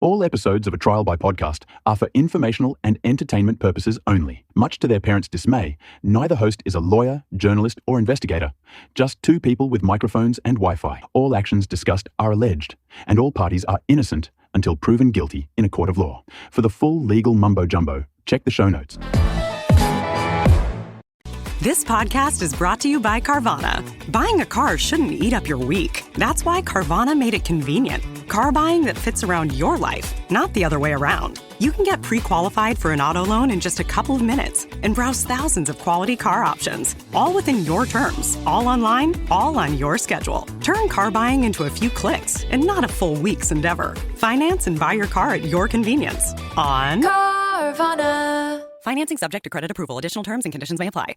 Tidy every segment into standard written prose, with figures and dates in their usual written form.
All episodes of A Trial by Podcast are for informational and entertainment purposes only. Much to their parents' dismay, neither host is a lawyer, journalist, or investigator. Just two people with microphones and Wi-Fi. All actions discussed are alleged, and all parties are innocent until proven guilty in a court of law. For the full legal mumbo-jumbo, check the show notes. This podcast is brought to you by Carvana. Buying a car shouldn't eat up your week. That's why Carvana made it convenient. Car buying that fits around your life, not the other way around. You can get pre-qualified for an auto loan in just a couple of minutes and browse thousands of quality car options, all within your terms, all online, all on your schedule. Turn car buying into a few clicks and not a full week's endeavor. Finance and buy your car at your convenience on Carvana. Financing subject to credit approval. Additional terms and conditions may apply.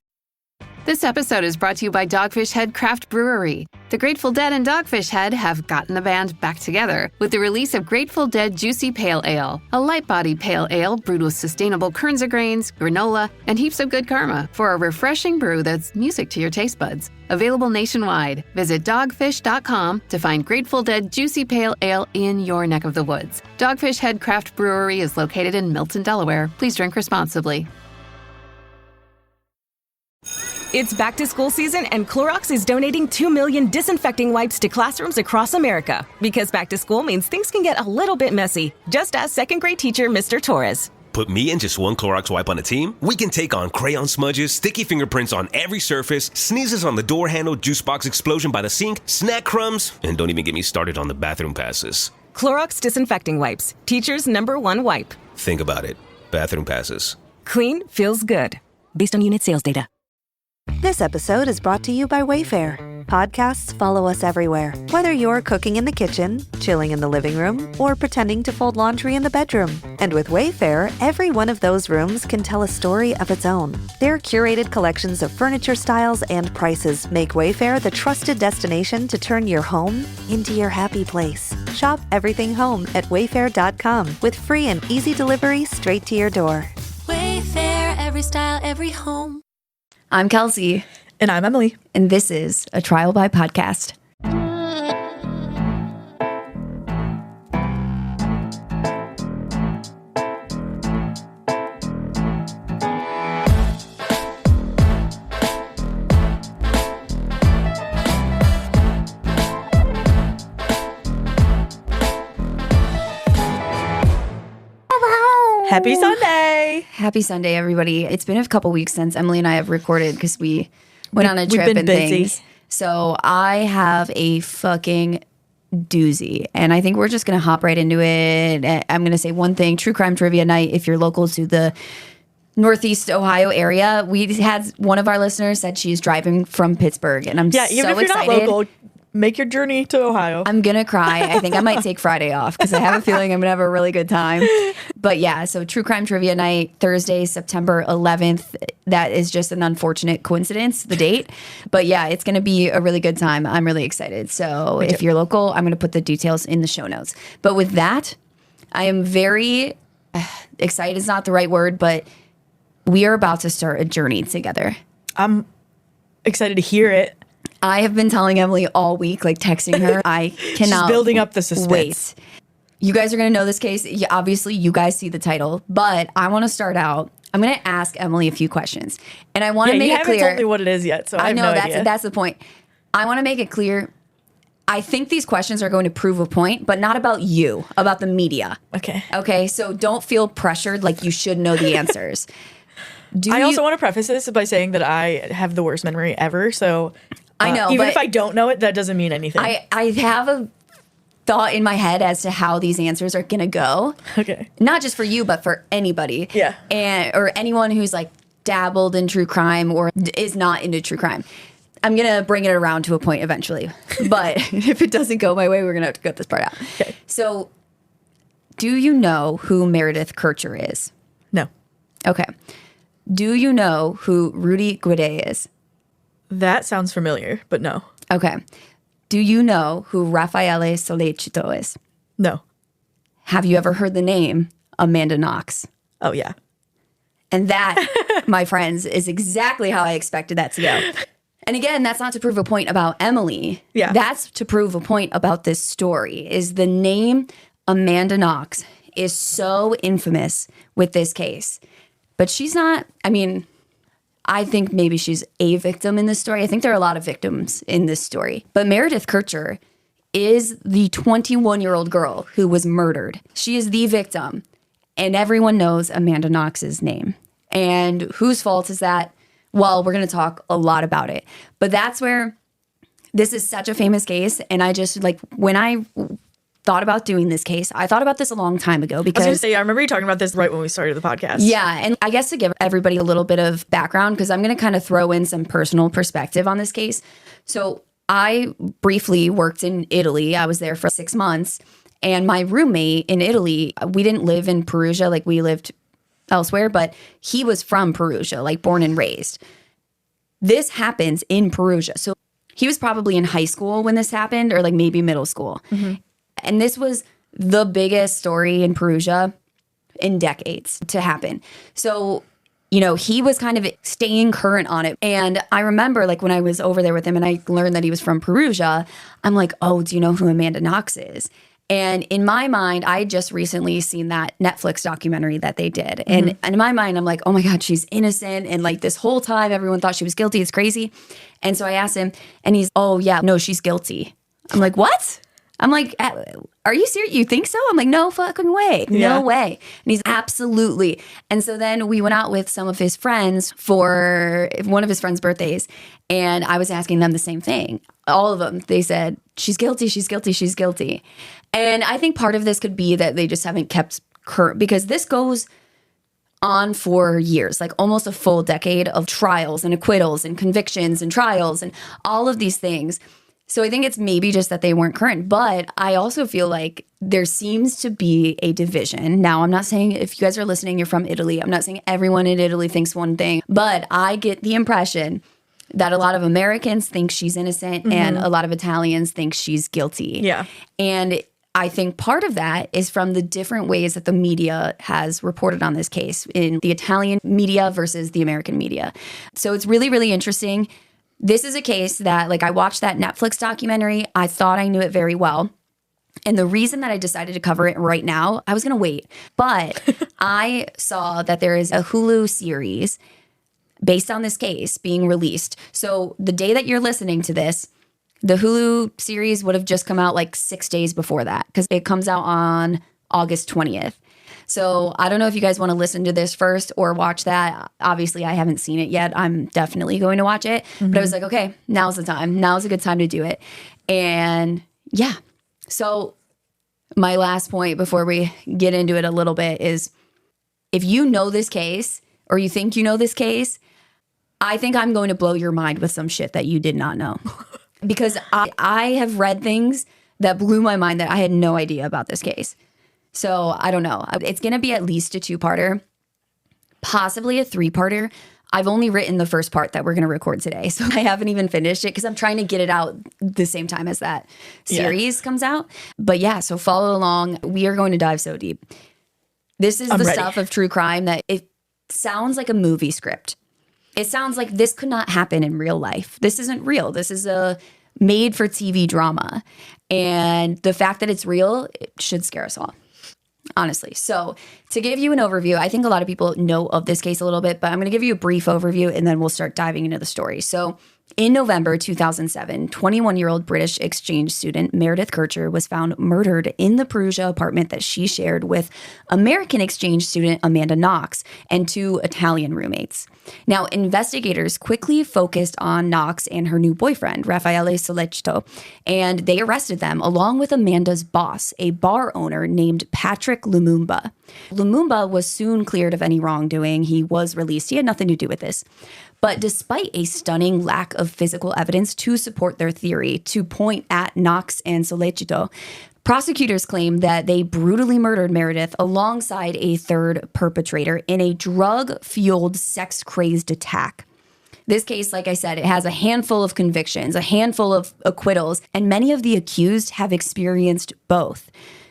This episode is brought to you by Dogfish Head Craft Brewery. The Grateful Dead and Dogfish Head have gotten the band back together with the release of Grateful Dead Juicy Pale Ale, a light-bodied pale ale brewed with sustainable Kernza grains, granola, and heaps of good karma for a refreshing brew that's music to your taste buds. Available nationwide. Visit dogfish.com to find Grateful Dead Juicy Pale Ale in your neck of the woods. Dogfish Head Craft Brewery is located in Milton, Delaware. Please drink responsibly. It's back to school season, and Clorox is donating 2 million disinfecting wipes to classrooms across America. Because back to school means things can get a little bit messy. Just ask second grade teacher Mr. Torres. Put me and just one Clorox wipe on a team? We can take on crayon smudges, sticky fingerprints on every surface, sneezes on the door handle, juice box explosion by the sink, snack crumbs, and don't even get me started on the bathroom passes. Clorox disinfecting wipes. Teacher's #1 wipe. Think about it. Bathroom passes. Clean feels good. Based on unit sales data. This episode is brought to you by Wayfair. Podcasts follow us everywhere. Whether you're cooking in the kitchen, chilling in the living room, or pretending to fold laundry in the bedroom. And with Wayfair, every one of those rooms can tell a story of its own. Their curated collections of furniture styles and prices make Wayfair the trusted destination to turn your home into your happy place. Shop everything home at wayfair.com with free and easy delivery straight to your door. Wayfair, every style, every home. I'm Kelsey. And I'm Emily. And this is A Trial by Podcast. Happy Sunday. Happy Sunday, everybody. It's been a couple weeks since Emily and I have recorded because we went on a trip and busy. Things. So I have a fucking doozy, and I think we're just going to hop right into it. I'm going to say one thing. True crime trivia night, if you're local to the Northeast Ohio area. We had one of our listeners said she's driving from Pittsburgh, and I'm so excited. Even if you're not local, make your journey to Ohio. I'm going to cry. I think I might take Friday off because I have a feeling I'm going to have a really good time. But yeah, so True Crime Trivia Night, Thursday, September 11th. That is just an unfortunate coincidence, the date. But yeah, it's going to be a really good time. I'm really excited. So if you're local, I'm going to put the details in the show notes. But with that, I am very excited is not the right word, but we are about to start a journey together. I'm excited to hear it. I have been telling Emily all week, like texting her. I cannot She's building up the suspense. Wait. You guys are going to know this case. Obviously, you guys see the title. But I want to start out. I'm going to ask Emily a few questions. And I want to make it clear. You haven't told me what it is yet, so I have no idea. That's the point. I want to make it clear. I think these questions are going to prove a point, but not about you, about the media. Okay, so don't feel pressured like you should know the answers. I also want to preface this by saying that I have the worst memory ever, so I know, even if I don't know it, that doesn't mean anything. I have a thought in my head as to how these answers are going to go. Okay. Not just for you, but for anybody. Yeah. Or anyone who's like dabbled in true crime or is not into true crime. I'm going to bring it around to a point eventually. But if it doesn't go my way, we're going to have to cut this part out. Okay. So, do you know who Meredith Kercher is? No. Okay. Do you know who Rudy Guede is? That sounds familiar, but no. Okay. Do you know who Raffaele Sollecito is? No. Have you ever heard the name Amanda Knox? Oh, yeah. And that, my friends, is exactly how I expected that to go. And again, that's not to prove a point about Emily. Yeah. That's to prove a point about this story, is the name Amanda Knox is so infamous with this case, but she's not, I mean, I think maybe she's a victim in this story. I think there are a lot of victims in this story. But Meredith Kercher is the 21-year-old girl who was murdered. She is the victim. And everyone knows Amanda Knox's name. And whose fault is that? Well, we're going to talk a lot about it. But that's where this is such a famous case. And I just, like, when I thought about doing this case, I thought about this a long time ago because I was going to say, I remember you talking about this right when we started the podcast. Yeah. And I guess to give everybody a little bit of background, because I'm going to kind of throw in some personal perspective on this case. So I briefly worked in Italy. I was there for 6 months. And my roommate in Italy, we didn't live in Perugia, like we lived elsewhere, but he was from Perugia, like born and raised. This happens in Perugia. So he was probably in high school when this happened, or like maybe middle school. Mm-hmm. And this was the biggest story in Perugia in decades to happen. So, you know, he was kind of staying current on it. And I remember, like, when I was over there with him and I learned that he was from Perugia, I'm like, oh, do you know who Amanda Knox is? And in my mind, I had just recently seen that Netflix documentary that they did. Mm-hmm. And in my mind, I'm like, oh my God, she's innocent. And like this whole time, everyone thought she was guilty. It's crazy. And so I asked him and he's, oh yeah, no, she's guilty. I'm like, what? I'm like, are you serious? You think so? I'm like, no fucking way. No way. And he's absolutely. And so then we went out with some of his friends for one of his friends' birthdays. And I was asking them the same thing. All of them, they said, she's guilty, she's guilty, she's guilty. And I think part of this could be that they just haven't kept current, because this goes on for years, like almost a full decade of trials and acquittals and convictions and trials and all of these things. So I think it's maybe just that they weren't current. But I also feel like there seems to be a division. Now, I'm not saying, if you guys are listening, you're from Italy, I'm not saying everyone in Italy thinks one thing, but I get the impression that a lot of Americans think she's innocent, mm-hmm. and a lot of Italians think she's guilty. Yeah. And I think part of that is from the different ways that the media has reported on this case in the Italian media versus the American media. So it's really, really interesting. This is a case that, like, I watched that Netflix documentary. I thought I knew it very well. And the reason that I decided to cover it right now, I was going to wait. But I saw that there is a Hulu series based on this case being released. So the day that you're listening to this, the Hulu series would have just come out like 6 days before that, because it comes out on August 20th. So I don't know if you guys want to listen to this first or watch that. Obviously, I haven't seen it yet. I'm definitely going to watch it. Mm-hmm. But I was like, okay, now's the time. Now's a good time to do it. And yeah. So my last point before we get into it a little bit is, if you know this case or you think you know this case, I think I'm going to blow your mind with some shit that you did not know. Because I have read things that blew my mind that I had no idea about this case. So I don't know. It's going to be at least a 2-parter, possibly a 3-parter. I've only written the first part that we're going to record today. So I haven't even finished it because I'm trying to get it out the same time as that series comes out. But yeah, so follow along. We are going to dive so deep. This is the stuff of true crime that it sounds like a movie script. It sounds like this could not happen in real life. This isn't real. This is a made-for-TV drama. And the fact that it's real, it should scare us all, honestly. So to give you an overview, I think a lot of people know of this case a little bit, but I'm going to give you a brief overview and then we'll start diving into the story. So in November 2007, 21-year-old British exchange student Meredith Kercher was found murdered in the Perugia apartment that she shared with American exchange student Amanda Knox and 2 Italian roommates. Now, investigators quickly focused on Knox and her new boyfriend, Raffaele Sollecito, and they arrested them along with Amanda's boss, a bar owner named Patrick Lumumba. Lumumba was soon cleared of any wrongdoing. He was released. He had nothing to do with this. But despite a stunning lack of physical evidence to support their theory to point at Knox and Sollecito, prosecutors claim that they brutally murdered Meredith alongside a third perpetrator in a drug-fueled, sex-crazed attack. This case, like I said, it has a handful of convictions, a handful of acquittals, and many of the accused have experienced both.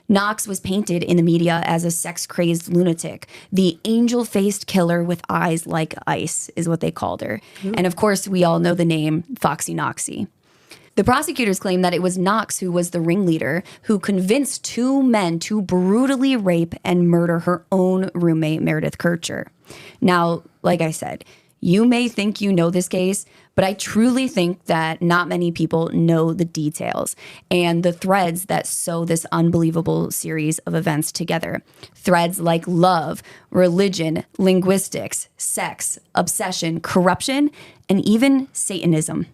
Knox was painted in the media as a sex-crazed lunatic. The angel-faced killer with eyes like ice is what they called her. Ooh. And of course, we all know the name Foxy Knoxy. The prosecutors claim that it was Knox who was the ringleader who convinced two men to brutally rape and murder her own roommate, Meredith Kercher. Now, like I said, you may think you know this case, but I truly think that not many people know the details and the threads that sew this unbelievable series of events together. Threads like love, religion, linguistics, sex, obsession, corruption, and even Satanism.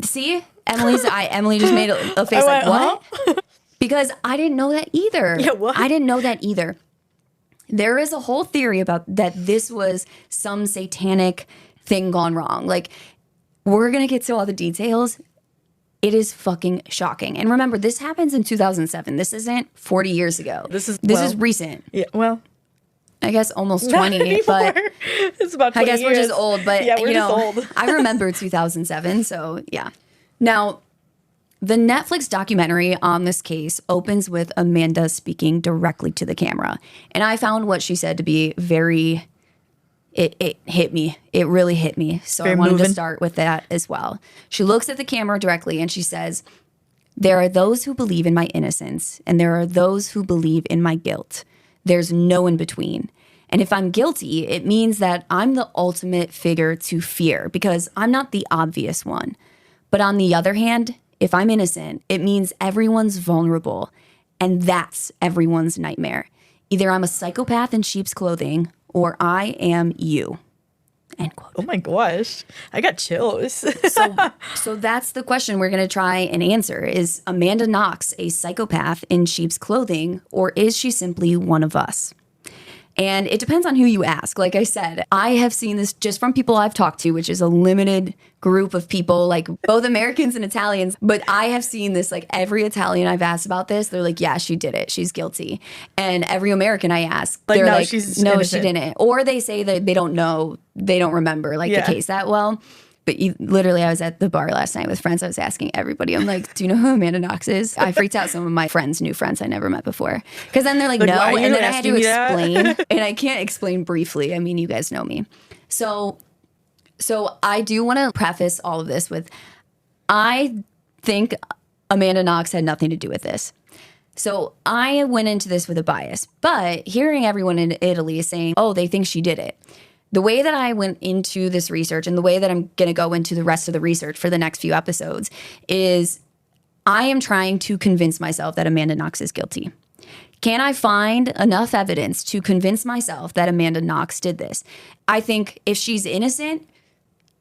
See? Emily just made a face like, what? Huh? Because I didn't know that either. Yeah, what? I didn't know that either. There is a whole theory about that this was some satanic thing gone wrong. Like, we're going to get to all the details. It is fucking shocking. And remember, this happens in 2007. This isn't 40 years ago. This is recent. Yeah, well, I guess almost 20, but it's about 20 I guess years. we're just old, but yeah, we're just old. I remember 2007, so yeah. Now, the Netflix documentary on this case opens with Amanda speaking directly to the camera. And I found what she said to be very, it hit me. It really hit me. So very I wanted moving. to start with that as well. She looks at the camera directly and she says, "There are those who believe in my innocence, and there are those who believe in my guilt. There's no in between. And if I'm guilty, it means that I'm the ultimate figure to fear because I'm not the obvious one. But on the other hand, if I'm innocent, it means everyone's vulnerable, and that's everyone's nightmare. Either I'm a psychopath in sheep's clothing, or I am you." End quote. Oh my gosh, I got chills. So that's the question we're going to try and answer. Is Amanda Knox a psychopath in sheep's clothing, or is she simply one of us? And it depends on who you ask. Like I said, I have seen this just from people I've talked to, which is a limited group of people, like both Americans and Italians. But I have seen this, like every Italian I've asked about this, they're like, yeah, she did it. She's guilty. And every American I ask, they're no, like, she's no, innocent. she didn't. Or they say that they don't know, they don't remember like the case that well. But literally, I was at the bar last night with friends. I was asking everybody. I'm like, do you know who Amanda Knox is? I freaked out some of my friends, new friends I never met before. Because then they're like, no. why are you And then I had to asking me that? explain. And I can't explain briefly. I mean, you guys know me. So I do want to preface all of this with, I think Amanda Knox had nothing to do with this. So I went into this with a bias. But hearing everyone in Italy saying, oh, they think she did it. The way that I went into this research and the way that I'm going to go into the rest of the research for the next few episodes is I am trying to convince myself that Amanda Knox is guilty. Can I find enough evidence to convince myself that Amanda Knox did this? I think if she's innocent,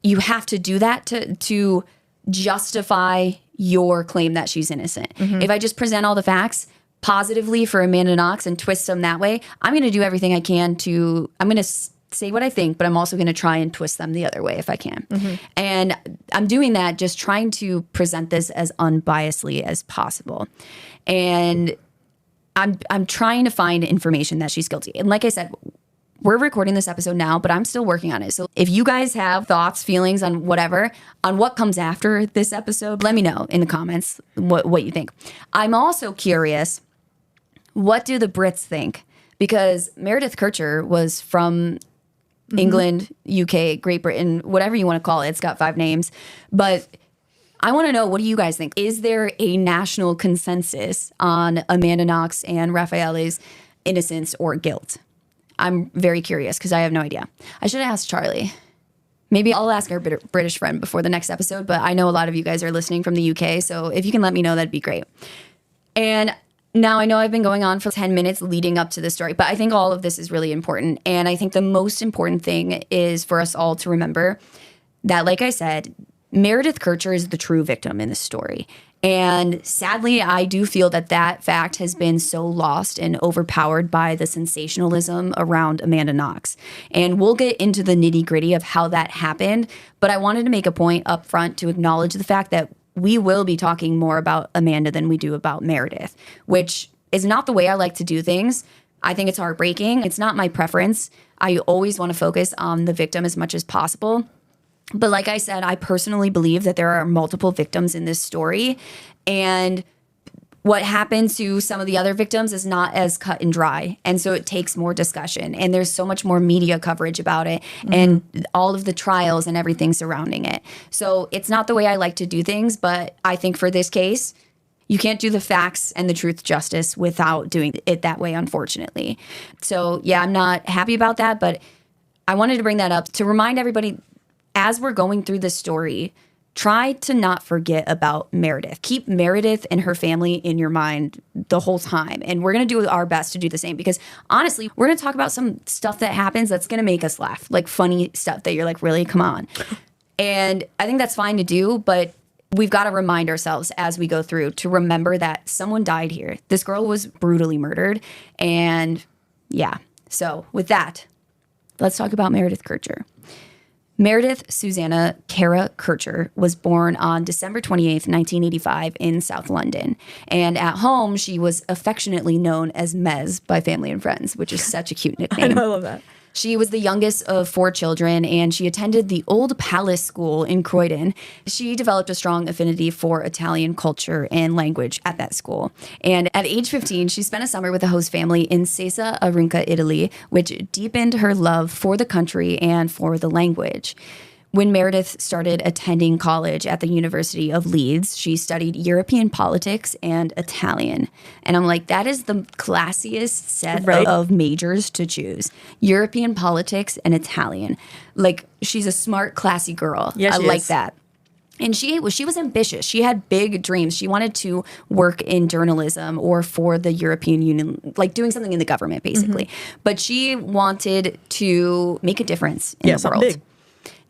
you have to do that to justify your claim that she's innocent. Mm-hmm. If I just present all the facts positively for Amanda Knox and twist them that way, I'm going to do everything I can I'm going to say what I think, but I'm also going to try and twist them the other way if I can. Mm-hmm. And I'm doing that just trying to present this as unbiasedly as possible. And I'm trying to find information that she's guilty. And like I said, we're recording this episode now, but I'm still working on it. So if you guys have thoughts, feelings on whatever, on what comes after this episode, let me know in the comments what you think. I'm also curious, what do the Brits think? Because Meredith Kercher was from England, UK, Great Britain, whatever you want to call it. It's got 5 names. But I want to know, what do you guys think? Is there a national consensus on Amanda Knox and Raffaele's innocence or guilt? I'm very curious because I have no idea. I should have asked Charlie. Maybe I'll ask our British friend before the next episode, but I know a lot of you guys are listening from the UK, so if you can let me know, that'd be great. And now, I know I've been going on for 10 minutes leading up to this story, but I think all of this is really important. And I think the most important thing is for us all to remember that, like I said, Meredith Kercher is the true victim in this story. And sadly, I do feel that fact has been so lost and overpowered by the sensationalism around Amanda Knox. And we'll get into the nitty-gritty of how that happened, but I wanted to make a point up front to acknowledge the fact that we will be talking more about Amanda than we do about Meredith, which is not the way I like to do things. I think it's heartbreaking. It's not my preference. I always want to focus on the victim as much as possible. But like I said, I personally believe that there are multiple victims in this story. And what happened to some of the other victims is not as cut and dry. And so it takes more discussion. And there's so much more media coverage about it and all of the trials and everything surrounding it. So it's not the way I like to do things. But I think for this case, you can't do the facts and the truth justice without doing it that way, unfortunately. So, yeah, I'm not happy about that. But I wanted to bring that up to remind everybody, as we're going through this story, try to not forget about Meredith. Keep Meredith and her family in your mind the whole time. And we're going to do our best to do the same because honestly, we're going to talk about some stuff that happens that's going to make us laugh, like funny stuff that you're like, really, come on. And I think that's fine to do, but we've got to remind ourselves as we go through to remember that someone died here. This girl was brutally murdered. And yeah, so with that, let's talk about Meredith Kercher. Meredith Susanna Kara Kercher was born on December 28th, 1985 in South London. And at home, she was affectionately known as Mez by family and friends, which is such a cute nickname. I love that. She was the youngest of 4 children, and she attended the Old Palace School in Croydon. She developed a strong affinity for Italian culture and language at that school. And at age 15, she spent a summer with a host family in Sesa Arinca, Italy, which deepened her love for the country and for the language. When Meredith started attending college at the University of Leeds, she studied European politics and Italian. And I'm like, that is the classiest set of majors to choose. European politics and Italian. Like, she's a smart, classy girl. Yes, I like that. And she was ambitious. She had big dreams. She wanted to work in journalism or for the European Union, like doing something in the government, basically. But she wanted to make a difference in the world. Big.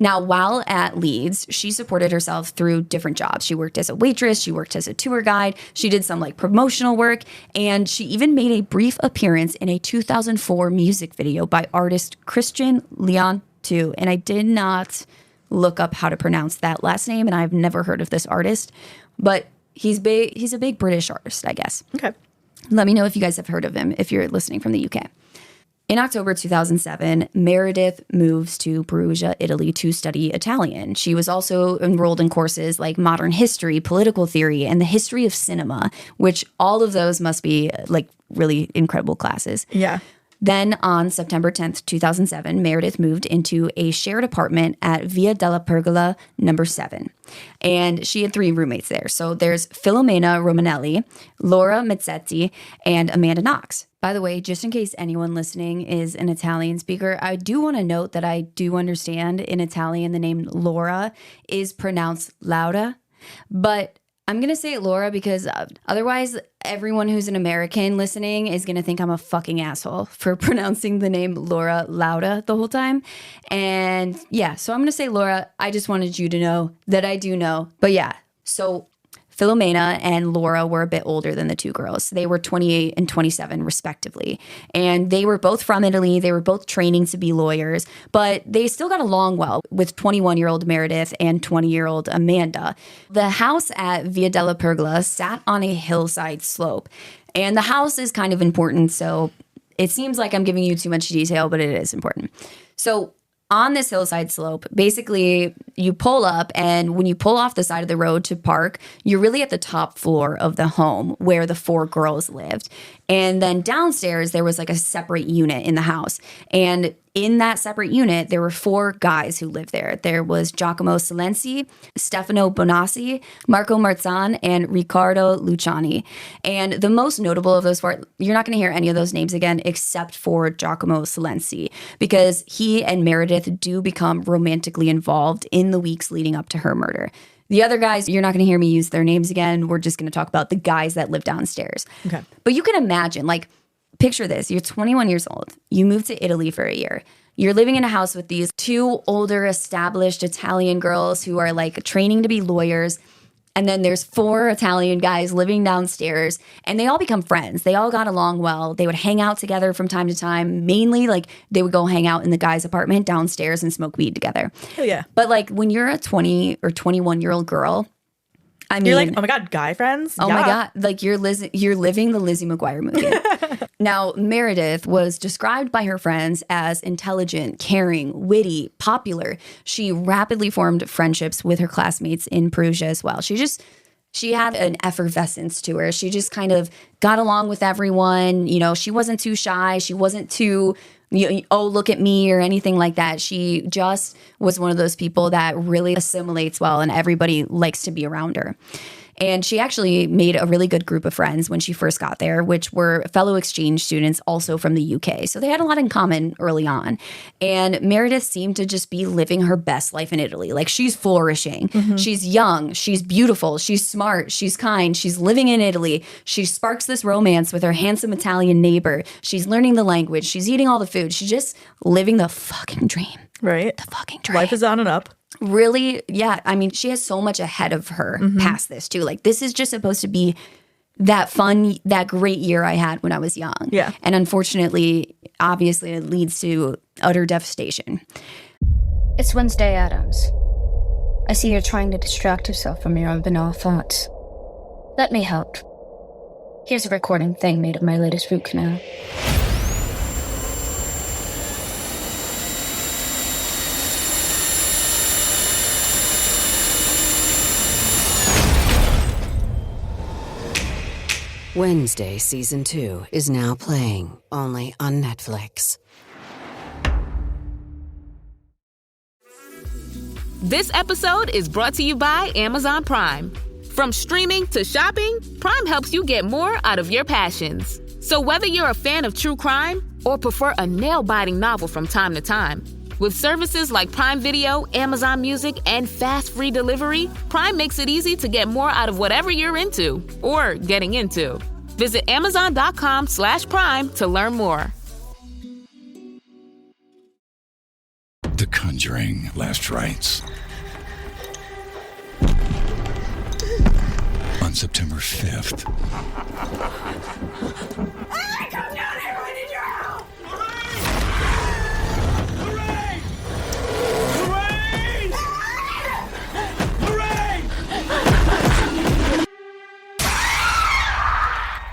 Now, while at Leeds, she supported herself through different jobs. She worked as a waitress, she worked as a tour guide, she did some like promotional work, and she even made a brief appearance in a 2004 music video by artist Christian Leontu. And I did not look up how to pronounce that last name, and I've never heard of this artist, but he's big. He's a big British artist, I guess. Okay. Let me know if you guys have heard of him if you're listening from the UK. In October 2007, Meredith moves to Perugia, Italy to study Italian. She was also enrolled in courses like modern history, political theory, and the history of cinema, which all of those must be like really incredible classes. Yeah. Then on September 10th, 2007, Meredith moved into a shared apartment at Via della Pergola number 7. And she had 3 roommates there. So there's Filomena Romanelli, Laura Mazzetti, and Amanda Knox. By the way, just in case anyone listening is an Italian speaker, I do want to note that I do understand in Italian the name Laura is pronounced Laura, but I'm going to say it Laura because otherwise everyone who's an American listening is going to think I'm a fucking asshole for pronouncing the name Laura Lauda the whole time. And yeah, so I'm going to say Laura. I just wanted you to know that I do know. But yeah, so Filomena and Laura were a bit older than the 2 girls. They were 28 and 27 respectively. And they were both from Italy. They were both training to be lawyers, but they still got along well with 21-year-old Meredith and 20-year-old Amanda. The house at Via della Pergola sat on a hillside slope. And the house is kind of important, so it seems like I'm giving you too much detail, but it is important. So on this hillside slope, basically you pull up, and when you pull off the side of the road to park, you're really at the top floor of the home where the 4 girls lived. And then downstairs, there was like a separate unit in the house. And in that separate unit, there were 4 guys who lived there. There was Giacomo Silenzi, Stefano Bonassi, Marco Marzan, and Riccardo Luciani. And the most notable of those 4, you're not going to hear any of those names again except for Giacomo Silenzi, because he and Meredith do become romantically involved in the weeks leading up to her murder. The other guys, you're not going to hear me use their names again. We're just going to talk about the guys that live downstairs. Okay. But you can imagine, like, picture this. You're 21 years old. You moved to Italy for a year. You're living in a house with these 2 older, established Italian girls who are, like, training to be lawyers. And then there's 4 Italian guys living downstairs, and they all become friends. They all got along well. They would hang out together from time to time. Mainly, like, they would go hang out in the guy's apartment downstairs and smoke weed together. Hell yeah. But, like, when you're a 20 or 21-year-old girl, I mean, you're like, oh my God, guy friends? Oh my God. Like, you're living the Lizzie McGuire movie. Now, Meredith was described by her friends as intelligent, caring, witty, popular. She rapidly formed friendships with her classmates in Perugia as well. She She had an effervescence to her. She just kind of got along with everyone. You know, she wasn't too shy. She wasn't too, oh, look at me or anything like that. She just was one of those people that really assimilates well and everybody likes to be around her. And she actually made a really good group of friends when she first got there, which were fellow exchange students also from the UK. So they had a lot in common early on. And Meredith seemed to just be living her best life in Italy. Like, she's flourishing. She's young. She's beautiful. She's smart. She's kind. She's living in Italy. She sparks this romance with her handsome Italian neighbor. She's learning the language. She's eating all the food. She's just living the fucking dream. Right. The fucking dream. Life is on and up. Really, yeah. I mean, she has so much ahead of her past this, too. Like, this is just supposed to be that fun, that great year I had when I was young. Yeah. And unfortunately, obviously, it leads to utter devastation. It's Wednesday, Adams. I see you're trying to distract yourself from your own banal thoughts. Let me help. Here's a recording thing made of my latest root canal. Wednesday Season 2 is now playing only on Netflix. This episode is brought to you by Amazon Prime. From streaming to shopping, Prime helps you get more out of your passions. So whether you're a fan of true crime or prefer a nail-biting novel from time to time, with services like Prime Video, Amazon Music, and fast free delivery, Prime makes it easy to get more out of whatever you're into or getting into. Visit Amazon.com/Prime to learn more. The Conjuring: Last Rites. On September 5th. Come down here, I need your help!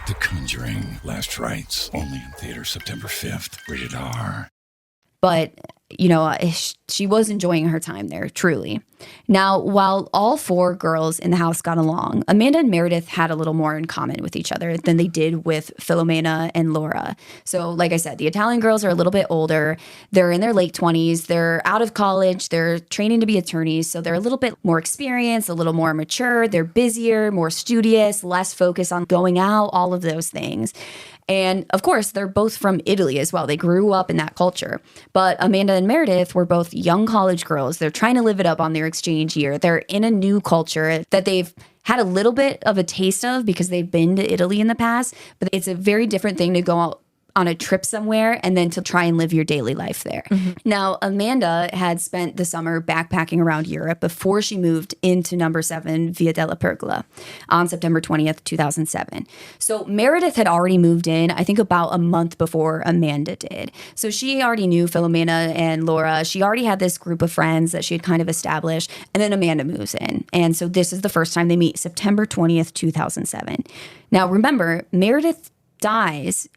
The Conjuring: Last Rites. Only in theaters September 5th. Rated R. But, you know, she was enjoying her time there, truly. Now, while all four girls in the house got along, Amanda and Meredith had a little more in common with each other than they did with Filomena and Laura. So, like I said, the Italian girls are a little bit older. They're in their late 20s. They're out of college. They're training to be attorneys. So they're a little bit more experienced, a little more mature. They're busier, more studious, less focused on going out, all of those things. And of course, they're both from Italy as well. They grew up in that culture. But Amanda and Meredith were both young college girls. They're trying to live it up on their exchange year. They're in a new culture that they've had a little bit of a taste of because they've been to Italy in the past. But it's a very different thing to go out on a trip somewhere and then to try and live your daily life there. Now, Amanda had spent the summer backpacking around Europe before she moved into number 7 Via della Pergola on September 20th, 2007. So Meredith had already moved in, I think about a month before Amanda did. So she already knew Filomena and Laura. She already had this group of friends that she had kind of established. And then Amanda moves in. And so this is the first time they meet, September 20th, 2007. Now, remember, Meredith dies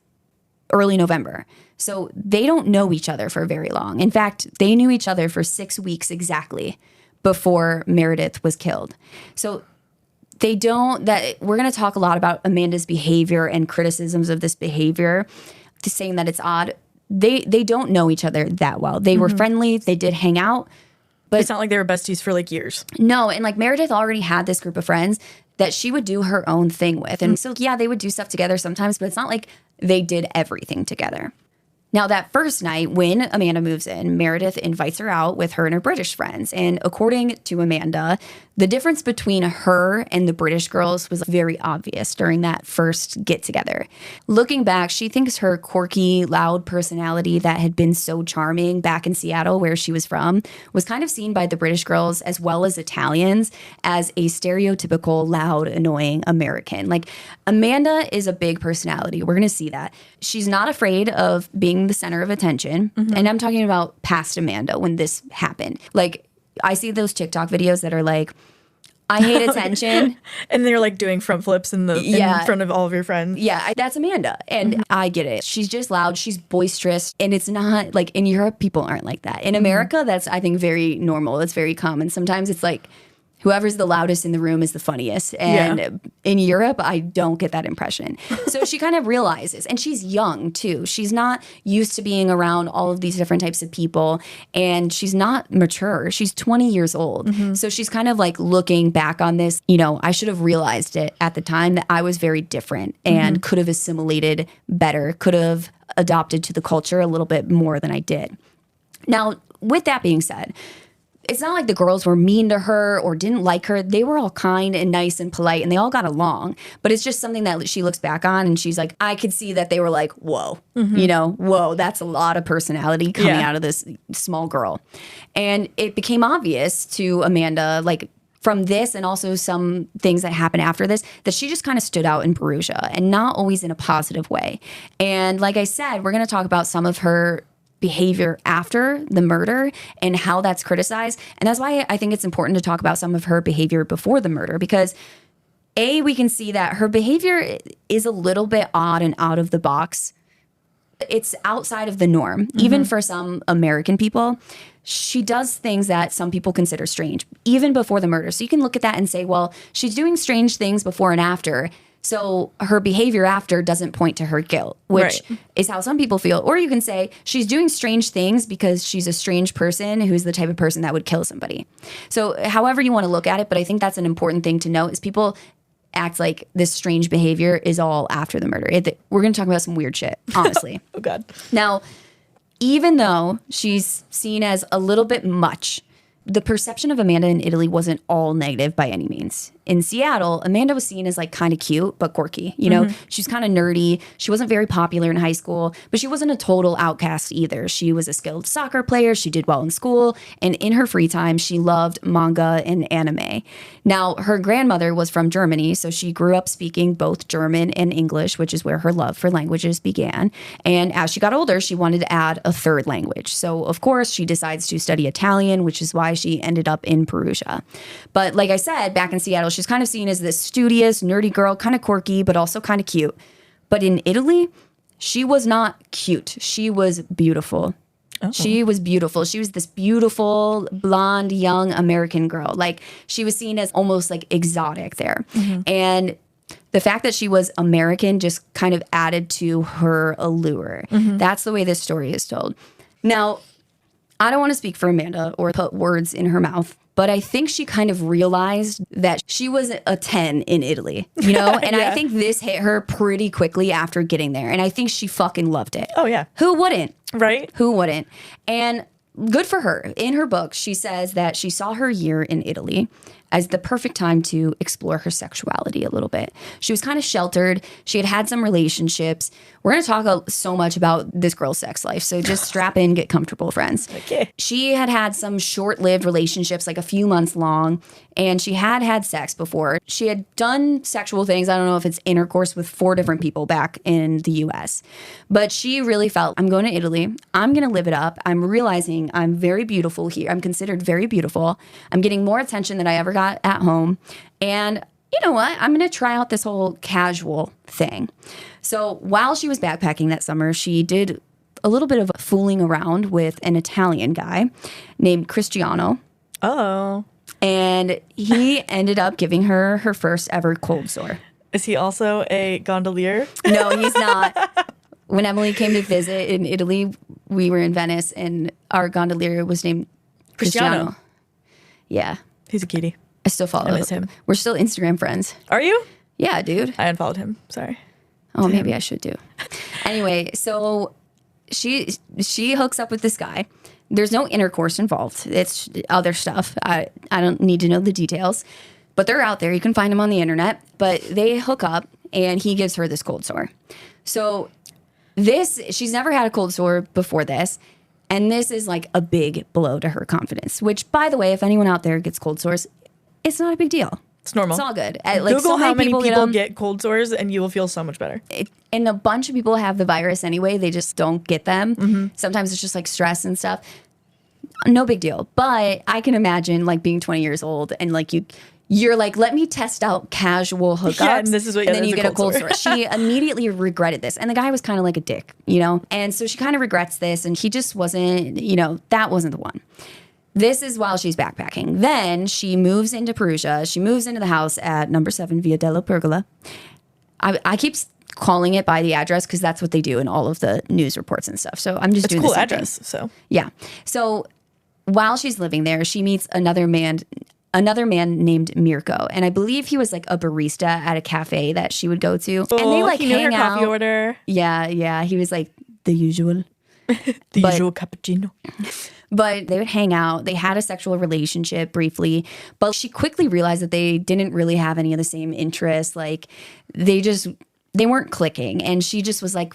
early November. So they don't know each other for very long. In fact, they knew each other for 6 weeks exactly before Meredith was killed. So they don't, that we're going to talk a lot about Amanda's behavior and criticisms of this behavior, saying that it's odd. They don't know each other that well. They were friendly. They did hang out. But it's not like they were besties for like years. No. And like Meredith already had this group of friends that she would do her own thing with. And so, yeah, they would do stuff together sometimes, but it's not like they did everything together. Now, that first night, when Amanda moves in, Meredith invites her out with her and her British friends. And according to Amanda, the difference between her and the British girls was very obvious during that first get-together. Looking back, she thinks her quirky, loud personality that had been so charming back in Seattle, where she was from, was kind of seen by the British girls as well as Italians as a stereotypical, loud, annoying American. Like, Amanda is a big personality. We're going to see that. She's not afraid of being the center of attention. And I'm talking about past Amanda when this happened. Like, I see those TikTok videos that are like, I hate attention. And they're like doing front flips in front of all of your friends. Yeah, that's Amanda. And I get it. She's just loud. She's boisterous. And it's not like in Europe, people aren't like that. In America, that's, I think, very normal. It's very common. Sometimes it's like, whoever's the loudest in the room is the funniest. And in Europe, I don't get that impression. So she kind of realizes, and she's young too. She's not used to being around all of these different types of people, and she's not mature. She's 20 years old. So she's kind of like looking back on this, I should have realized it at the time that I was very different and could have assimilated better, could have adopted to the culture a little bit more than I did. Now, with that being said, it's not like the girls were mean to her or didn't like her. They were all kind and nice and polite, and they all got along. But it's just something that she looks back on, and she's like, I could see that they were like, whoa, whoa, that's a lot of personality coming out of this small girl. And it became obvious to Amanda, like, from this and also some things that happened after this, that she just kind of stood out in Perugia, and not always in a positive way. And like I said, we're going to talk about some of her behavior after the murder and how that's criticized. And that's why I think it's important to talk about some of her behavior before the murder, because we can see that her behavior is a little bit odd and out of the box. It's outside of the norm, even for some American people. She does things that some people consider strange, even before the murder. So you can look at that and say, well, she's doing strange things before and after. So her behavior after doesn't point to her guilt, which is how some people feel. Or you can say she's doing strange things because she's a strange person who's the type of person that would kill somebody. So however you want to look at it, but I think that's an important thing to note is people act like this strange behavior is all after the murder. We're going to talk about some weird shit, honestly. Oh, God. Now, even though she's seen as a little bit much, the perception of Amanda in Italy wasn't all negative by any means. In Seattle, Amanda was seen as like kind of cute, but quirky. She's kind of nerdy. She wasn't very popular in high school, but she wasn't a total outcast either. She was a skilled soccer player. She did well in school. And in her free time, she loved manga and anime. Now, her grandmother was from Germany, so she grew up speaking both German and English, which is where her love for languages began. And as she got older, she wanted to add a third language. So, of course, she decides to study Italian, which is why she ended up in Perugia. But like I said, back in Seattle, she's kind of seen as this studious, nerdy girl, kind of quirky, but also kind of cute. But in Italy, she was not cute. She was beautiful. Oh. She was beautiful. She was this beautiful, blonde, young American girl. Like, she was seen as almost like exotic there. And the fact that she was American just kind of added to her allure. That's the way this story is told. Now, I don't want to speak for Amanda or put words in her mouth, but I think she kind of realized that she was a 10 in Italy, And I think this hit her pretty quickly after getting there. And I think she fucking loved it. Oh, yeah. Who wouldn't? Right? Who wouldn't? And good for her. In her book, she says that she saw her year in Italy as the perfect time to explore her sexuality a little bit. She was kind of sheltered. She had had some relationships. We're going to talk so much about this girl's sex life, so just strap in, get comfortable, friends. Okay. She had had some short-lived relationships, like a few months long, and she had had sex before. She had done sexual things. I don't know if it's intercourse with 4 different people back in the U.S., but she really felt, I'm going to Italy. I'm going to live it up. I'm realizing I'm very beautiful here. I'm considered very beautiful. I'm getting more attention than I ever got at home. And you know what? I'm going to try out this whole casual thing. So while she was backpacking that summer, she did a little bit of fooling around with an Italian guy named Cristiano. Oh. And he ended up giving her her first ever cold sore. Is he also a gondolier? No, he's not. When Emily came to visit in Italy, we were in Venice, and our gondolier was named Cristiano. Yeah. He's a cutie. I still follow him. We're still Instagram friends. Are you? Yeah, dude. I unfollowed him. Sorry. Oh, maybe I should do. Anyway, so she hooks up with this guy. There's no intercourse involved. It's other stuff. I don't need to know the details. But they're out there. You can find them on the internet. But they hook up, and he gives her this cold sore. So she's never had a cold sore before this. And this is like a big blow to her confidence, which, by the way, if anyone out there gets cold sores, it's not a big deal. It's normal. It's all good. Google how many people get cold sores and you will feel so much better. And a bunch of people have the virus anyway. They just don't get them. Sometimes it's just like stress and stuff. No big deal. But I can imagine like being 20 years old and like you're like, let me test out casual hookups. Yeah, and this is what and then you get a cold sore. She immediately regretted this. And the guy was kind of like a dick, And so she kind of regrets this. And he just wasn't, that wasn't the one. This is while she's backpacking. Then she moves into Perugia. She moves into the house at number 7 Via della Pergola. I keep calling it by the address because that's what they do in all of the news reports and stuff. So I'm just doing cool the same address. thing. So yeah. So while she's living there, she meets another man named Mirko, and I believe he was like a barista at a cafe that she would go to. And they like he knew hang her out. coffee order. Yeah. He was like the usual. Usual cappuccino. But they would hang out. They had a sexual relationship briefly, but she quickly realized that they didn't really have any of the same interests. Like they weren't clicking. And she just was like,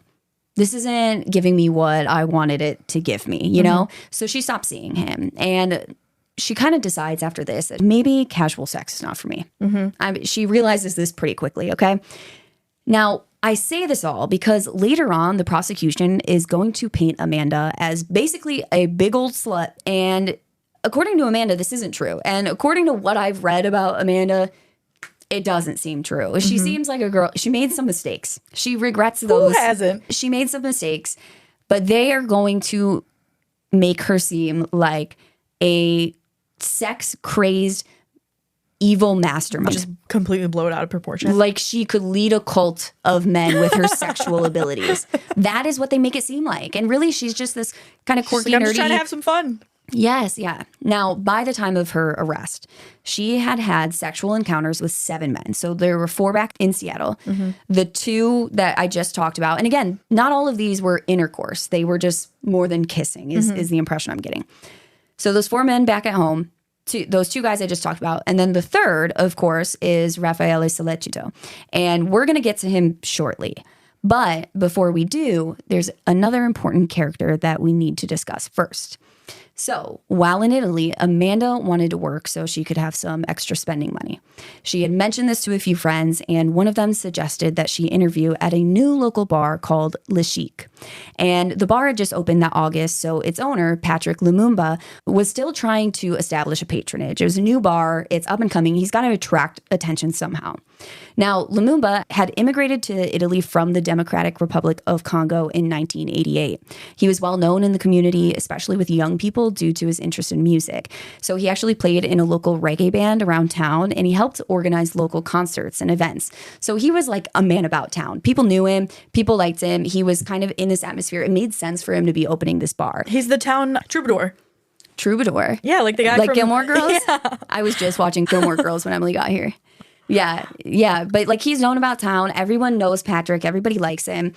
this isn't giving me what I wanted it to give me, you know? So she stopped seeing him. And she kind of decides after this that maybe casual sex is not for me. She realizes this pretty quickly, okay? Now, I say this all because later on, the prosecution is going to paint Amanda as basically a big old slut. And according to Amanda, this isn't true. And according to what I've read about Amanda, it doesn't seem true. She seems like a girl. She made some mistakes. She regrets those. Who hasn't? She made some mistakes, but they are going to make her seem like a sex-crazed, evil mastermind. Just completely blow it out of proportion. Like she could lead a cult of men with her sexual abilities. That is what they make it seem like. And really, she's just this kind of quirky, I'm nerdy. just trying to have some fun. Yes, yeah. Now, by the time of her arrest, she had sexual encounters with 7 men. So there were 4 back in Seattle. The 2 that I just talked about, and again, not all of these were intercourse. They were just more than kissing is the impression I'm getting. So those 4 men back at home, those 2 guys I just talked about. And then the third, of course, is Raffaele Sollecito. And we're going to get to him shortly. But before we do, there's another important character that we need to discuss first. So while in Italy, Amanda wanted to work so she could have some extra spending money. She had mentioned this to a few friends, and one of them suggested that she interview at a new local bar called Le Chic. And the bar had just opened that August, so its owner, Patrick Lumumba, was still trying to establish a patronage. It was a new bar, it's up and coming, he's got to attract attention somehow. Now, Lumumba had immigrated to Italy from the Democratic Republic of Congo in 1988. He was well known in the community, especially with young people, due to his interest in music. So he actually played in a local reggae band around town, and he helped organize local concerts and events. So he was like a man about town. People knew him. People liked him. He was kind of in this atmosphere. It made sense for him to be opening this bar. He's the town troubadour. Troubadour? Yeah, like the guy like from Gilmore Girls? Yeah. I was just watching Gilmore Girls when Emily got here. Yeah. But like he's known about town. Everyone knows Patrick. Everybody likes him.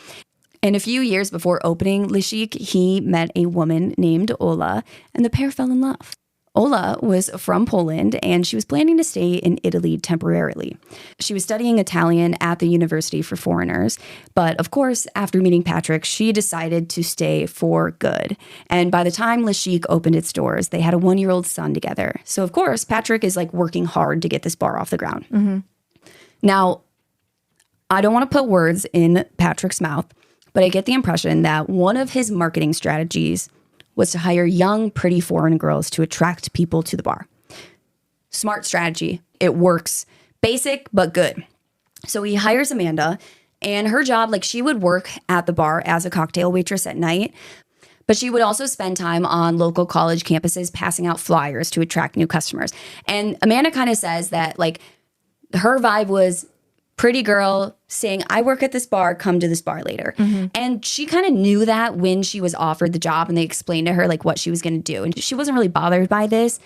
And a few years before opening Le Chic, he met a woman named Ola, and the pair fell in love. Ola was from Poland, and she was planning to stay in Italy temporarily. She was studying Italian at the University for Foreigners, but of course, after meeting Patrick, she decided to stay for good. And by the time Le Chic opened its doors, they had a 1-year-old son together. So of course, Patrick is like working hard to get this bar off the ground. Now, I don't want to put words in Patrick's mouth, but I get the impression that one of his marketing strategies was to hire young, pretty foreign girls to attract people to the bar. Smart strategy. It works. Basic, but good. So he hires Amanda, and her job, like she would work at the bar as a cocktail waitress at night, but she would also spend time on local college campuses passing out flyers to attract new customers. And Amanda kind of says that like her vibe was pretty girl saying, I work at this bar, come to this bar later. And she kind of knew that when she was offered the job and they explained to her like what she was going to do. And she wasn't really bothered by this.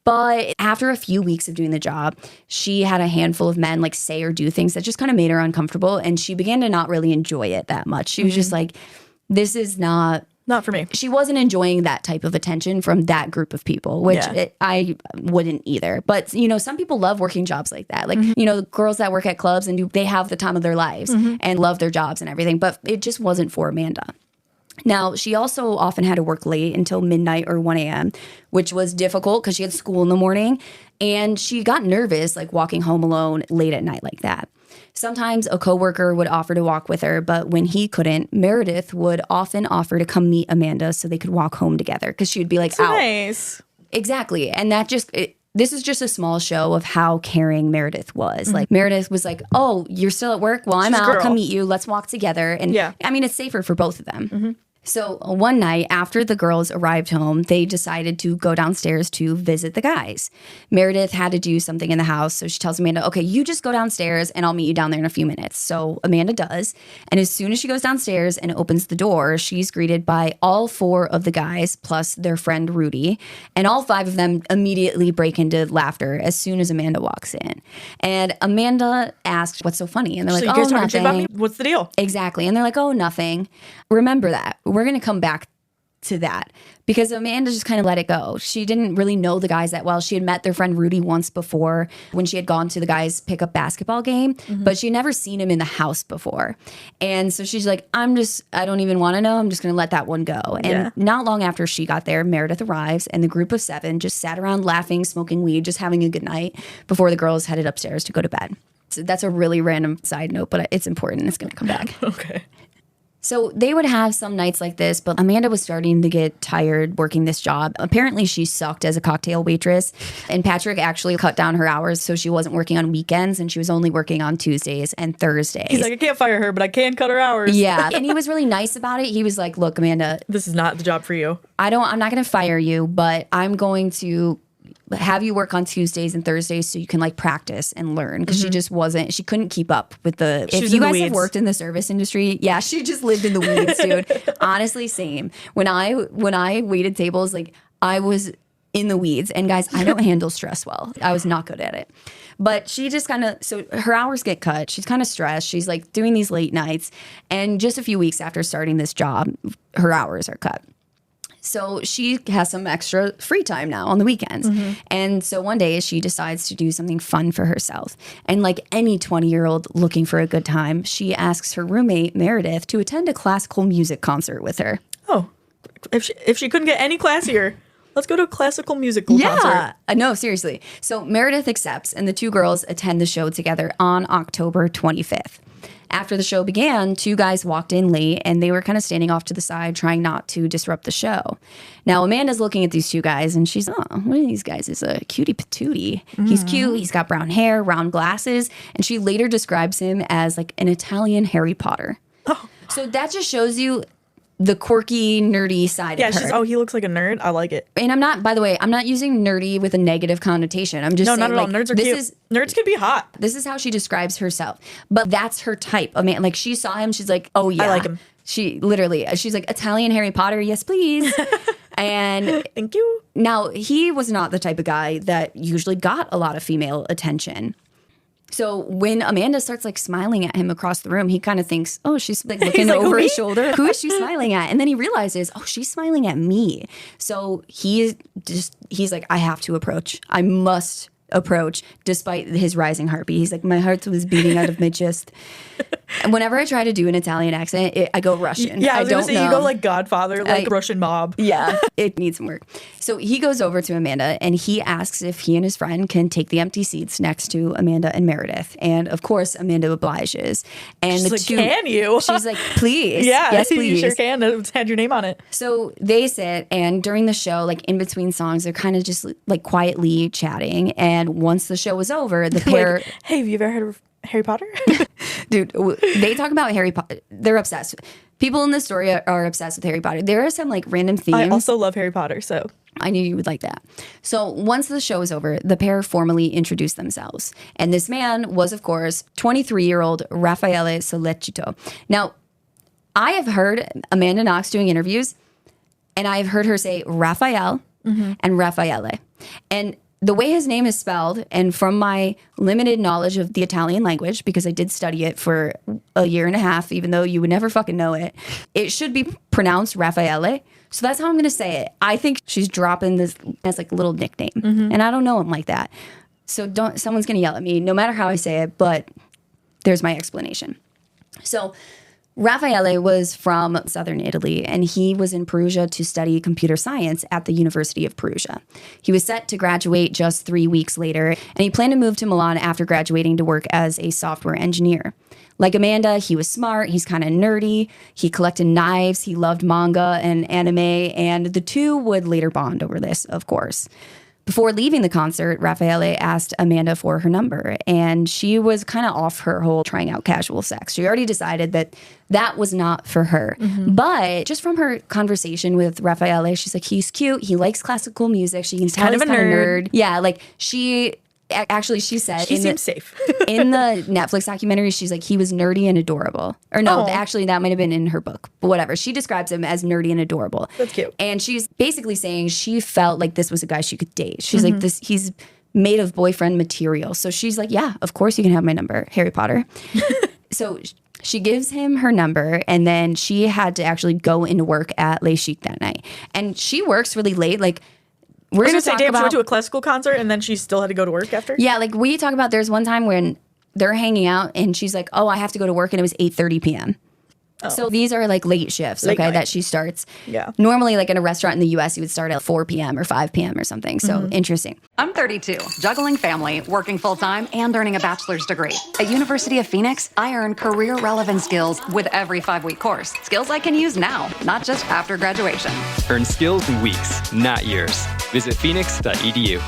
But after a few weeks of doing the job, she had a handful of men like say or do things that just kind of made her uncomfortable. And she began to not really enjoy it that much. She was just like, this is not for me. She wasn't enjoying that type of attention from that group of people, which I wouldn't either. But, you know, some people love working jobs like that. Like, you know, the girls that work at clubs and they have the time of their lives and love their jobs and everything. But it just wasn't for Amanda. Now, she also often had to work late until midnight or 1 a.m., which was difficult because she had school in the morning. And she got nervous, like walking home alone late at night like that. Sometimes a coworker would offer to walk with her, but when he couldn't, Meredith would often offer to come meet Amanda so they could walk home together because she would be like, out. Nice. Exactly. And that just, this is just a small show of how caring Meredith was. Like Meredith was like, oh, you're still at work? Well, I'm out. I'll come meet you. Let's walk together. And I mean, it's safer for both of them. So one night after the girls arrived home, they decided to go downstairs to visit the guys. Meredith had to do something in the house, so she tells Amanda, okay, you just go downstairs and I'll meet you down there in a few minutes. So Amanda does. And as soon as she goes downstairs and opens the door, she's greeted by all 4 of the guys plus their friend Rudy. And all 5 of them immediately break into laughter as soon as Amanda walks in. And Amanda asks, what's so funny? And they're So like, you guys oh, talking shit about me? nothing. What's the deal? Exactly. And they're like, oh, nothing. Remember that. We're going to come back to that because Amanda just kind of let it go. She didn't really know the guys that well. She had met their friend Rudy once before when she had gone to the guys' pickup basketball game, but she'd never seen him in the house before. And so she's like, I don't even want to know. I'm just going to let that one go. And not long after she got there, Meredith arrives and the group of 7 just sat around laughing, smoking weed, just having a good night before the girls headed upstairs to go to bed. So that's a really random side note, but it's important. It's going to come back. Okay. So they would have some nights like this, but Amanda was starting to get tired working this job. Apparently she sucked as a cocktail waitress, and Patrick actually cut down her hours so she wasn't working on weekends and she was only working on Tuesdays and Thursdays. He's like, I can't fire her, but I can cut her hours. Yeah, and he was really nice about it. He was like, look, Amanda, this is not the job for you. I'm not going to fire you, but I'm going to have you work on Tuesdays and Thursdays so you can like practice and learn because she couldn't keep up with the. If you guys have worked in the service industry, yeah, she just lived in the weeds, dude. Honestly, same. When I waited tables, like I was in the weeds, and guys, I don't handle stress well. I was not good at it. But she just so her hours get cut. She's kind of stressed. She's like doing these late nights, and just a few weeks after starting this job, her hours are cut. So she has some extra free time now on the weekends. And so one day she decides to do something fun for herself. And like any 20-year-old looking for a good time, she asks her roommate, Meredith, to attend a classical music concert with her. Oh, if she couldn't get any classier, let's go to a classical musical concert. No, seriously. So Meredith accepts, and the 2 girls attend the show together on October 25th. After the show began, 2 guys walked in late, and they were kind of standing off to the side, trying not to disrupt the show. Now, Amanda's looking at these 2 guys, and she's, oh, one of these guys is a cutie patootie. He's cute. He's got brown hair, round glasses, and she later describes him as like an Italian Harry Potter. Oh. So that just shows you the quirky, nerdy side of her. He looks like a nerd. I like it. And I'm not using nerdy with a negative connotation. I'm just saying, not at all. Nerds are cute. Nerds can be hot. This is how she describes herself. But that's her type. I mean, like she saw him, she's like, oh yeah. I like him. She's like, Italian Harry Potter, yes please. And thank you. Now, he was not the type of guy that usually got a lot of female attention. So when Amanda starts like smiling at him across the room, he kind of thinks, oh, she's like looking over his shoulder. Who is she smiling at? And then he realizes, oh, she's smiling at me. So he's like, I have to approach. I must approach despite his rising heartbeat. He's like, my heart was beating out of my chest. And whenever I try to do an Italian accent, I go Russian. Yeah, I was going to say, you go like Godfather, like Russian mob. Yeah, it needs some work. So he goes over to Amanda and he asks if he and his friend can take the empty seats next to Amanda and Meredith. And of course, Amanda obliges. And she's like, can you? She's like, please. Yeah, yes, please. You sure can. It's had your name on it. So they sit, and during the show, like in between songs, they're kind of just like quietly chatting. And once the show was over, the pair... Like, hey, have you ever heard of Harry Potter? Dude, they talk about Harry Potter. They're obsessed. People in this story are obsessed with Harry Potter. There are some like random themes. I also love Harry Potter, so I knew you would like that. So once the show was over, the pair formally introduced themselves. And this man was, of course, 23-year-old Raffaele Sollecito. Now, I have heard Amanda Knox doing interviews, and I've heard her say Raphael and Raffaele. And the way his name is spelled, and from my limited knowledge of the Italian language, because I did study it for a year and a half, even though you would never fucking know it, it should be pronounced Raffaele. So that's how I'm going to say it. I think she's dropping this as like a little nickname, and I don't know him like that. So someone's going to yell at me, no matter how I say it, but there's my explanation. So Raffaele was from southern Italy, and he was in Perugia to study computer science at the University of Perugia. He was set to graduate just 3 weeks later, and he planned to move to Milan after graduating to work as a software engineer. Like Amanda, he was smart, he's kind of nerdy, he collected knives, he loved manga and anime, and the two would later bond over this, of course. Before leaving the concert, Raffaele asked Amanda for her number, and she was kind of off her whole trying out casual sex. She already decided that was not for her. But just from her conversation with Raffaele, she's like, he's cute. He likes classical music. She can tell he's kind of a nerd. Yeah, like she said she seems safe. In the Netflix documentary, she's like, he was nerdy and adorable. Or no, actually that might have been in her book, but whatever. She describes him as nerdy and adorable. That's cute. And she's basically saying she felt like this was a guy she could date. She's like, he's made of boyfriend material. So she's like, yeah, of course you can have my number, Harry Potter. So she gives him her number, and then she had to actually go into work at Le Chic that night. And she works really late, like, we're going to talk about... She went to a classical concert and then she still had to go to work after? Yeah, like we talk about there's one time when they're hanging out and she's like, oh, I have to go to work, and it was 8:30 p.m. Oh. So these are like late shifts, that she starts. Yeah. Normally, like in a restaurant in the U.S., you would start at 4 p.m. or 5 p.m. or something. So interesting. I'm 32, juggling family, working full-time, and earning a bachelor's degree. At University of Phoenix, I earn career-relevant skills with every 5-week course. Skills I can use now, not just after graduation. Earn skills in weeks, not years. Visit phoenix.edu.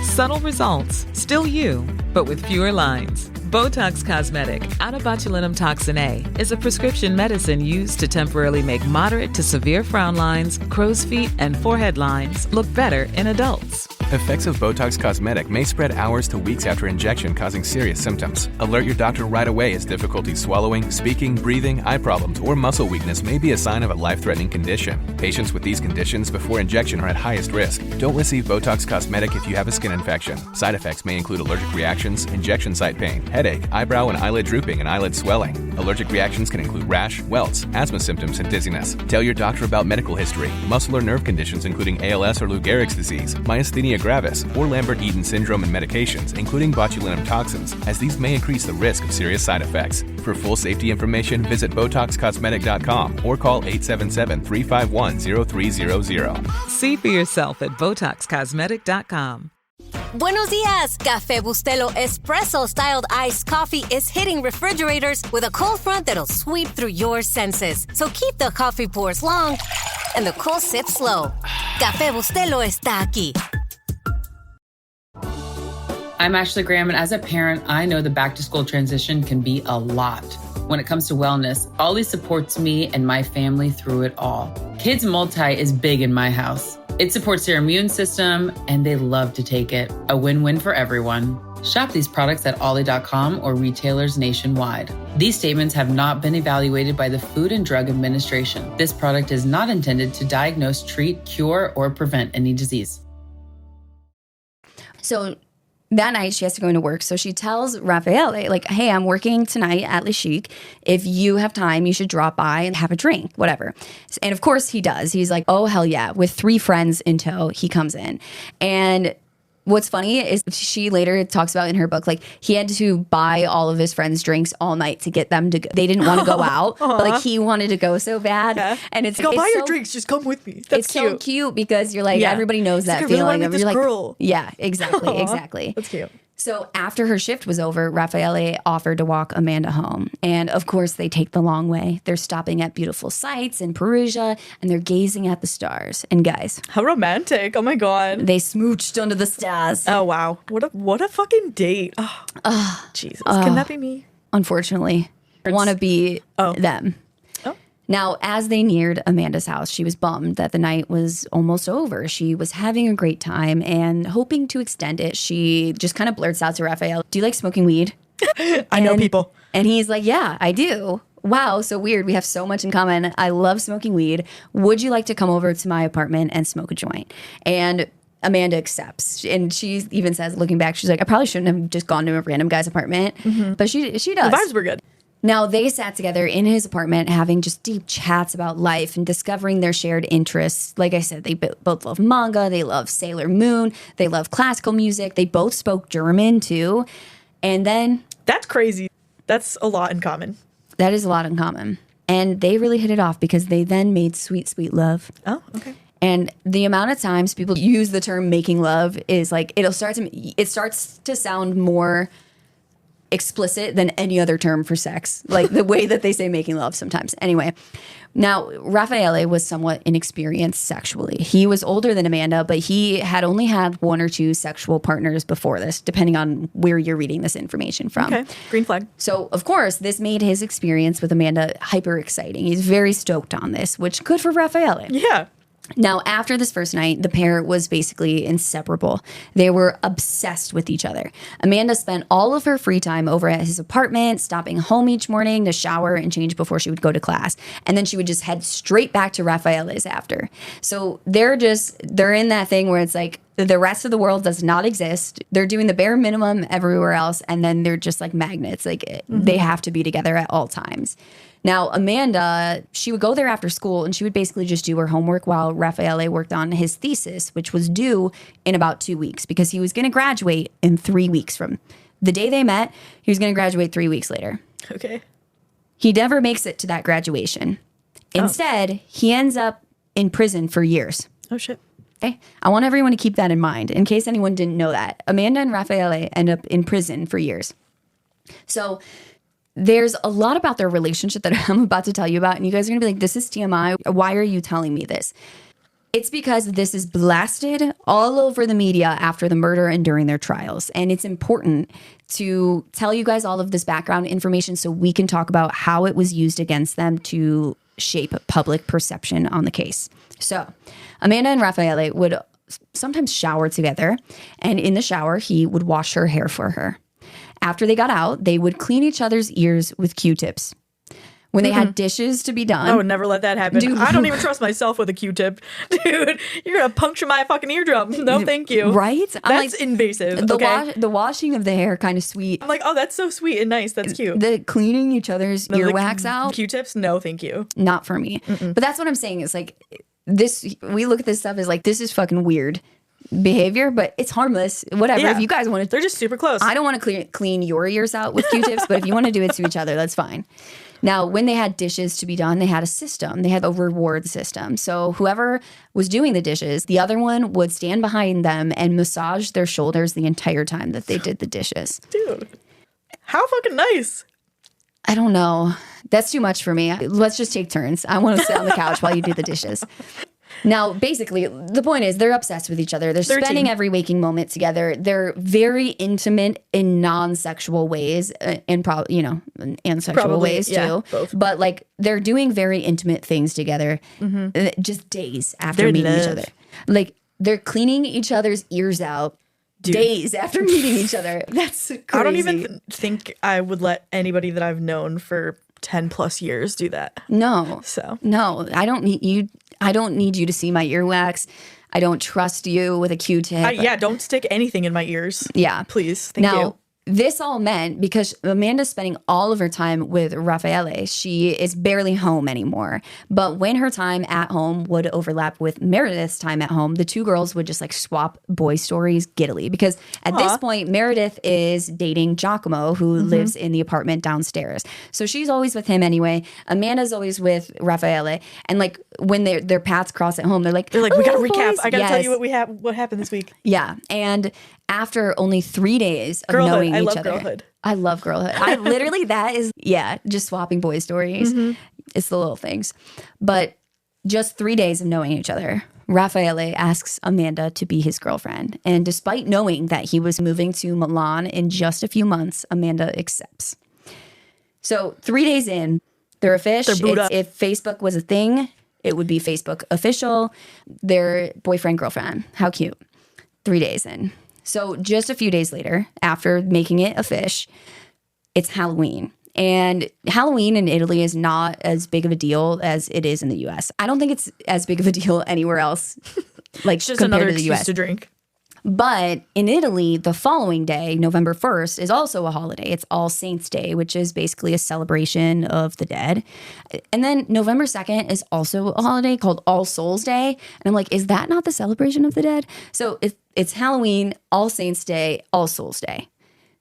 Subtle results, still you, but with fewer lines. Botox Cosmetic, out of botulinum toxin A, is a prescription medicine used to temporarily make moderate to severe frown lines, crow's feet, and forehead lines look better in adults. Effects of Botox Cosmetic may spread hours to weeks after injection, causing serious symptoms. Alert your doctor right away as difficulty swallowing, speaking, breathing, eye problems, or muscle weakness may be a sign of a life-threatening condition. Patients with these conditions before injection are at highest risk. Don't receive Botox Cosmetic if you have a skin infection. Side effects may include allergic reactions, injection site pain, headache, eyebrow and eyelid drooping, and eyelid swelling. Allergic reactions can include rash, welts, asthma symptoms, and dizziness. Tell your doctor about medical history, muscle or nerve conditions including ALS or Lou Gehrig's disease, myasthenia gravis, or Lambert-Eaton syndrome, and medications, including botulinum toxins, as these may increase the risk of serious side effects. For full safety information, visit BotoxCosmetic.com or call 877-351-0300. See for yourself at BotoxCosmetic.com. Buenos dias! Café Bustelo espresso-styled iced coffee is hitting refrigerators with a cold front that'll sweep through your senses. So keep the coffee pours long and the cold sips slow. Café Bustelo está aquí. I'm Ashley Graham, and as a parent, I know the back-to-school transition can be a lot. When it comes to wellness, Ollie supports me and my family through it all. Kids Multi is big in my house. It supports their immune system, and they love to take it. A win-win for everyone. Shop these products at ollie.com or retailers nationwide. These statements have not been evaluated by the Food and Drug Administration. This product is not intended to diagnose, treat, cure, or prevent any disease. So that night she has to go into work. So she tells Raffaele, like, hey, I'm working tonight at Le Chic. If you have time, you should drop by and have a drink, whatever. And of course he does. He's like, oh, hell yeah. With 3 friends in tow, he comes in. And what's funny is she later talks about in her book, like, he had to buy all of his friends drinks all night to get them to go. They didn't want to go out, but like he wanted to go so bad. Yeah. And it's go buy your drinks, just come with me. That's cute. So cute because you're like, everybody knows that feeling of, you're like, girl. Yeah, exactly, exactly. That's cute. So after her shift was over, Raffaele offered to walk Amanda home. And of course, they take the long way. They're stopping at beautiful sights in Perugia, and they're gazing at the stars. And guys, how romantic. Oh my God. They smooched under the stars. Oh, wow. What a fucking date. Oh, Jesus. Can that be me? Unfortunately. I want to be them. Now, as they neared Amanda's house, she was bummed that the night was almost over. She was having a great time and hoping to extend it. She just kind of blurts out to Raffaele, do you like smoking weed? I know people. And he's like, yeah, I do. Wow, so weird. We have so much in common. I love smoking weed. Would you like to come over to my apartment and smoke a joint? And Amanda accepts. And she even says, looking back, she's like, I probably shouldn't have just gone to a random guy's apartment. But she does. The vibes were good. Now, they sat together in his apartment having just deep chats about life and discovering their shared interests. Like I said, they both love manga. They love Sailor Moon. They love classical music. They both spoke German, too. And then... That's crazy. That's a lot in common. That is a lot in common. And they really hit it off because they then made sweet, sweet love. Oh, okay. And the amount of times people use the term making love is like, it starts to sound more explicit than any other term for sex, like the way that they say making love sometimes. Anyway, Now, Raffaele was somewhat inexperienced sexually. He was older than Amanda, but he had only had 1 or 2 sexual partners before this, depending on where you're reading this information from. Okay, green flag. So, of course, this made his experience with Amanda hyper exciting. He's very stoked on this, which good for Raffaele. Yeah. Now, after this first night, the pair was basically inseparable. They were obsessed with each other. Amanda spent all of her free time over at his apartment, stopping home each morning to shower and change before she would go to class. And then she would just head straight back to Raffaele's after. So they're in that thing where it's like the rest of the world does not exist. They're doing the bare minimum everywhere else. And then they're just like magnets. Like they have to be together at all times. Now, Amanda, she would go there after school and she would basically just do her homework while Raffaele worked on his thesis, which was due in about 2 weeks because he was going to graduate in 3 weeks from the day they met. He was going to graduate 3 weeks later. Okay. He never makes it to that graduation. Instead, he ends up in prison for years. Oh, shit. Okay. I want everyone to keep that in mind in case anyone didn't know that. Amanda and Raffaele end up in prison for years. So there's a lot about their relationship that I'm about to tell you about, and you guys are going to be like, this is TMI. Why are you telling me this? It's because this is blasted all over the media after the murder and during their trials. And it's important to tell you guys all of this background information so we can talk about how it was used against them to shape public perception on the case. So Amanda and Raffaele would sometimes shower together, and in the shower, he would wash her hair for her. After they got out, they would clean each other's ears with Q-tips. When they had dishes to be done. I would never let that happen. Dude. I don't even trust myself with a Q-tip. Dude, you're going to puncture my fucking eardrum. No, thank you. Right? That's invasive. The washing of the hair, kind of sweet. I'm like, oh, that's so sweet and nice. That's cute. The cleaning each other's earwax out. Q-tips? No, thank you. Not for me. But that's what I'm saying. Is like, this, we look at this stuff as like, this is fucking weird behavior, but it's harmless. Whatever. Yeah. If you guys want to, they're just super close. I don't want to clean your ears out with Q-tips, but if you want to do it to each other, that's fine. Now, when they had dishes to be done, they had a system. They had a reward system. So whoever was doing the dishes, the other one would stand behind them and massage their shoulders the entire time that they did the dishes. Dude, how fucking nice. I don't know. That's too much for me. Let's just take turns. I want to sit on the couch while you do the dishes. Now, basically, the point is they're obsessed with each other. They're spending every waking moment together. They're very intimate in non-sexual ways and probably, and sexual ways too. Both. But like they're doing very intimate things together just days after meeting each other. Like they're cleaning each other's ears out days after meeting each other. That's crazy. I don't even think I would let anybody that I've known for 10 plus years do that. No. So. No, I don't need you. I don't need you to see my earwax. I don't trust you with a Q-tip. Yeah, don't stick anything in my ears. Yeah. Please. Thank you. This all meant because Amanda's spending all of her time with Raffaele, she is barely home anymore. But when her time at home would overlap with Meredith's time at home, the two girls would just like swap boy stories giddily. Because at this point, Meredith is dating Giacomo, who lives in the apartment downstairs. So she's always with him anyway. Amanda's always with Raffaele. And like when their paths cross at home, they're like, we gotta recap. Boys. I gotta tell you what happened this week. Yeah. And after only 3 days of knowing each other. Girlhood. I love girlhood. I literally, that is, just swapping boy stories. It's the little things. But just 3 days of knowing each other, Raffaele asks Amanda to be his girlfriend. And despite knowing that he was moving to Milan in just a few months, Amanda accepts. So 3 days in, they're a fish. If Facebook was a thing, it would be Facebook official. They're boyfriend, girlfriend. How cute. 3 days in. So just a few days later, after making it a fish, it's Halloween. And Halloween in Italy is not as big of a deal as it is in the U.S. I don't think it's as big of a deal anywhere else, like it's just compared another to the excuse U.S. to drink. But in Italy, the following day, November 1st, is also a holiday. It's All Saints' Day, which is basically a celebration of the dead. And then November 2nd is also a holiday called All Souls' Day. And I'm like, is that not the celebration of the dead? So it's Halloween, All Saints' Day, All Souls' Day.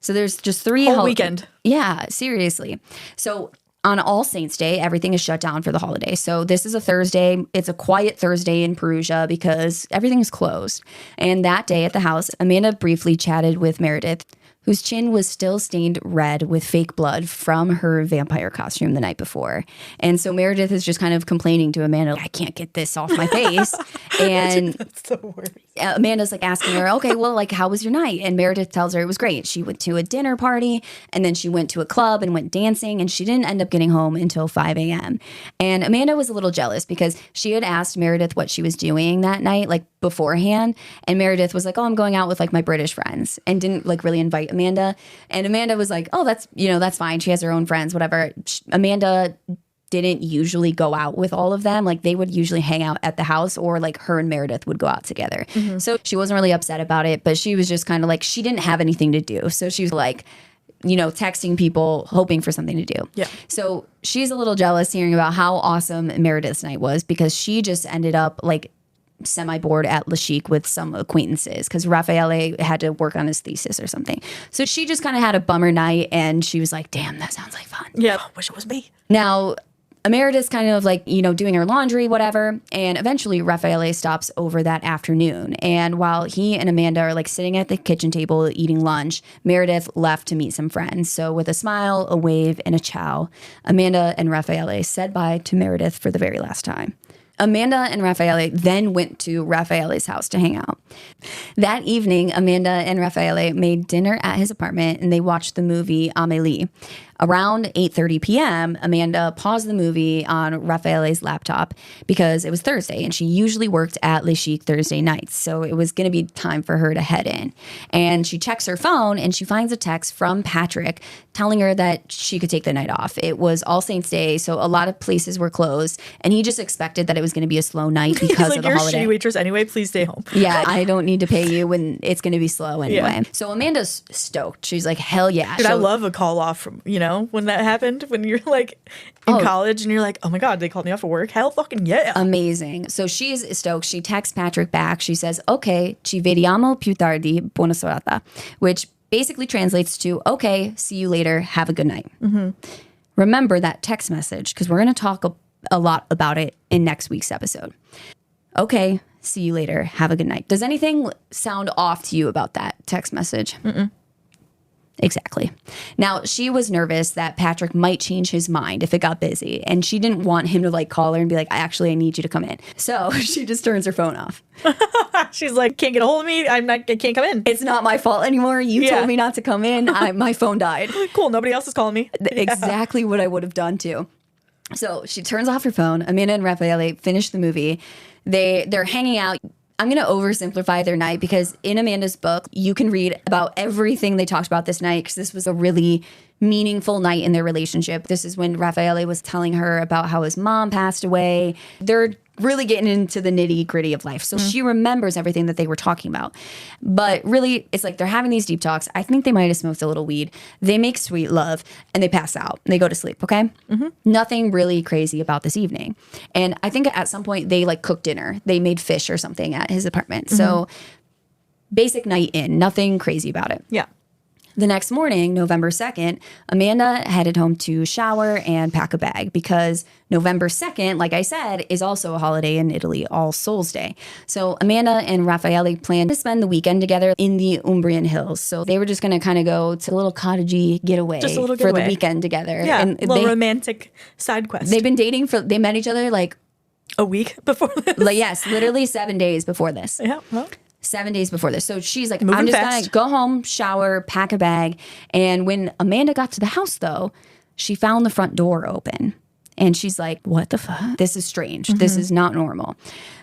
So there's just three whole weekend. Yeah, seriously. So on All Saints' Day, everything is shut down for the holiday. So this is a Thursday. It's a quiet Thursday in Perugia because everything's closed. And that day at the house, Amanda briefly chatted with Meredith, whose chin was still stained red with fake blood from her vampire costume the night before. And so Meredith is just kind of complaining to Amanda, I can't get this off my face. And That's the worst. Amanda's like asking her, okay, well, like, how was your night? And Meredith tells her it was great. She went to a dinner party, and then she went to a club and went dancing, and she didn't end up getting home until 5 a.m. And Amanda was a little jealous because she had asked Meredith what she was doing that night, like beforehand. And Meredith was like, oh, I'm going out with like my British friends, and didn't like really invite Amanda. And Amanda was like, oh, that's fine. She has her own friends, whatever. Amanda didn't usually go out with all of them. Like they would usually hang out at the house, or like her and Meredith would go out together. Mm-hmm. So she wasn't really upset about it, but she was just kind of like, she didn't have anything to do. So she was like, texting people, hoping for something to do. Yeah. So she's a little jealous hearing about how awesome Meredith's night was, because she just ended up like semi-bored at Le Chic with some acquaintances because Raffaele had to work on his thesis or something. So she just kind of had a bummer night, and she was like, damn, that sounds like fun. Yeah, wish it was me. Now, Meredith's kind of like, doing her laundry, whatever. And eventually Raffaele stops over that afternoon. And while he and Amanda are like sitting at the kitchen table eating lunch, Meredith left to meet some friends. So with a smile, a wave, and a ciao, Amanda and Raffaele said bye to Meredith for the very last time. Amanda and Raffaele then went to Raffaele's house to hang out. That evening, Amanda and Raffaele made dinner at his apartment, and they watched the movie Amélie. Around 8:30 p.m., Amanda paused the movie on Raffaele's laptop because it was Thursday, and she usually worked at Le Chic Thursday nights, so it was going to be time for her to head in. And she checks her phone, and she finds a text from Patrick telling her that she could take the night off. It was All Saints Day, so a lot of places were closed, and he just expected that it was going to be a slow night because of the holiday. You're a shitty waitress anyway, please stay home. Yeah, I don't need to pay you when it's going to be slow anyway. Yeah. So Amanda's stoked. She's like, hell yeah. Dude, I love a call off from, when that happened, when you're like in college and you're like, oh my God, they called me off of work. Hell fucking yeah. Amazing. So she's stoked. She texts Patrick back. She says, okay, ci vediamo più tardi, buona serata, which basically translates to, okay, see you later, have a good night. Mm-hmm. Remember that text message, because we're going to talk a lot about it in next week's episode. Okay, see you later, have a good night. Does anything sound off to you about that text message? Mm-mm. Exactly. Now, she was nervous that Patrick might change his mind if it got busy, and she didn't want him to like call her and be like, I need you to come in. So she just turns her phone off. She's like, can't get a hold of me. I can't come in. It's not my fault anymore. You told me not to come in. My phone died. Cool. Nobody else is calling me. Exactly what I would have done too. So she turns off her phone. Amanda and Raffaele finish the movie. They're hanging out. I'm going to oversimplify their night because in Amanda's book, you can read about everything they talked about this night, because this was a really meaningful night in their relationship. This is when Raffaele was telling her about how his mom passed away. They're really getting into the nitty gritty of life. So she remembers everything that they were talking about. But really, it's like they're having these deep talks. I think they might have smoked a little weed. They make sweet love and they pass out. They go to sleep, okay? Mm-hmm. Nothing really crazy about this evening. And I think at some point they like cooked dinner. They made fish or something at his apartment. Mm-hmm. So basic night in, nothing crazy about it. Yeah. The next morning, November 2nd, Amanda headed home to shower and pack a bag because November 2nd, like I said, is also a holiday in Italy, All Souls Day. So Amanda and Raffaele planned to spend the weekend together in the Umbrian Hills. So they were just going to kind of go to a little cottagey getaway for the weekend together. Yeah, and a little romantic side quest. They've been dating they met each other like a week before this. Yes, literally 7 days before this. Yeah, well. 7 days before this. So she's like, I'm just going to go home, shower, pack a bag. And when Amanda got to the house, though, she found the front door open. And she's like, what the fuck? This is strange. Mm-hmm. This is not normal.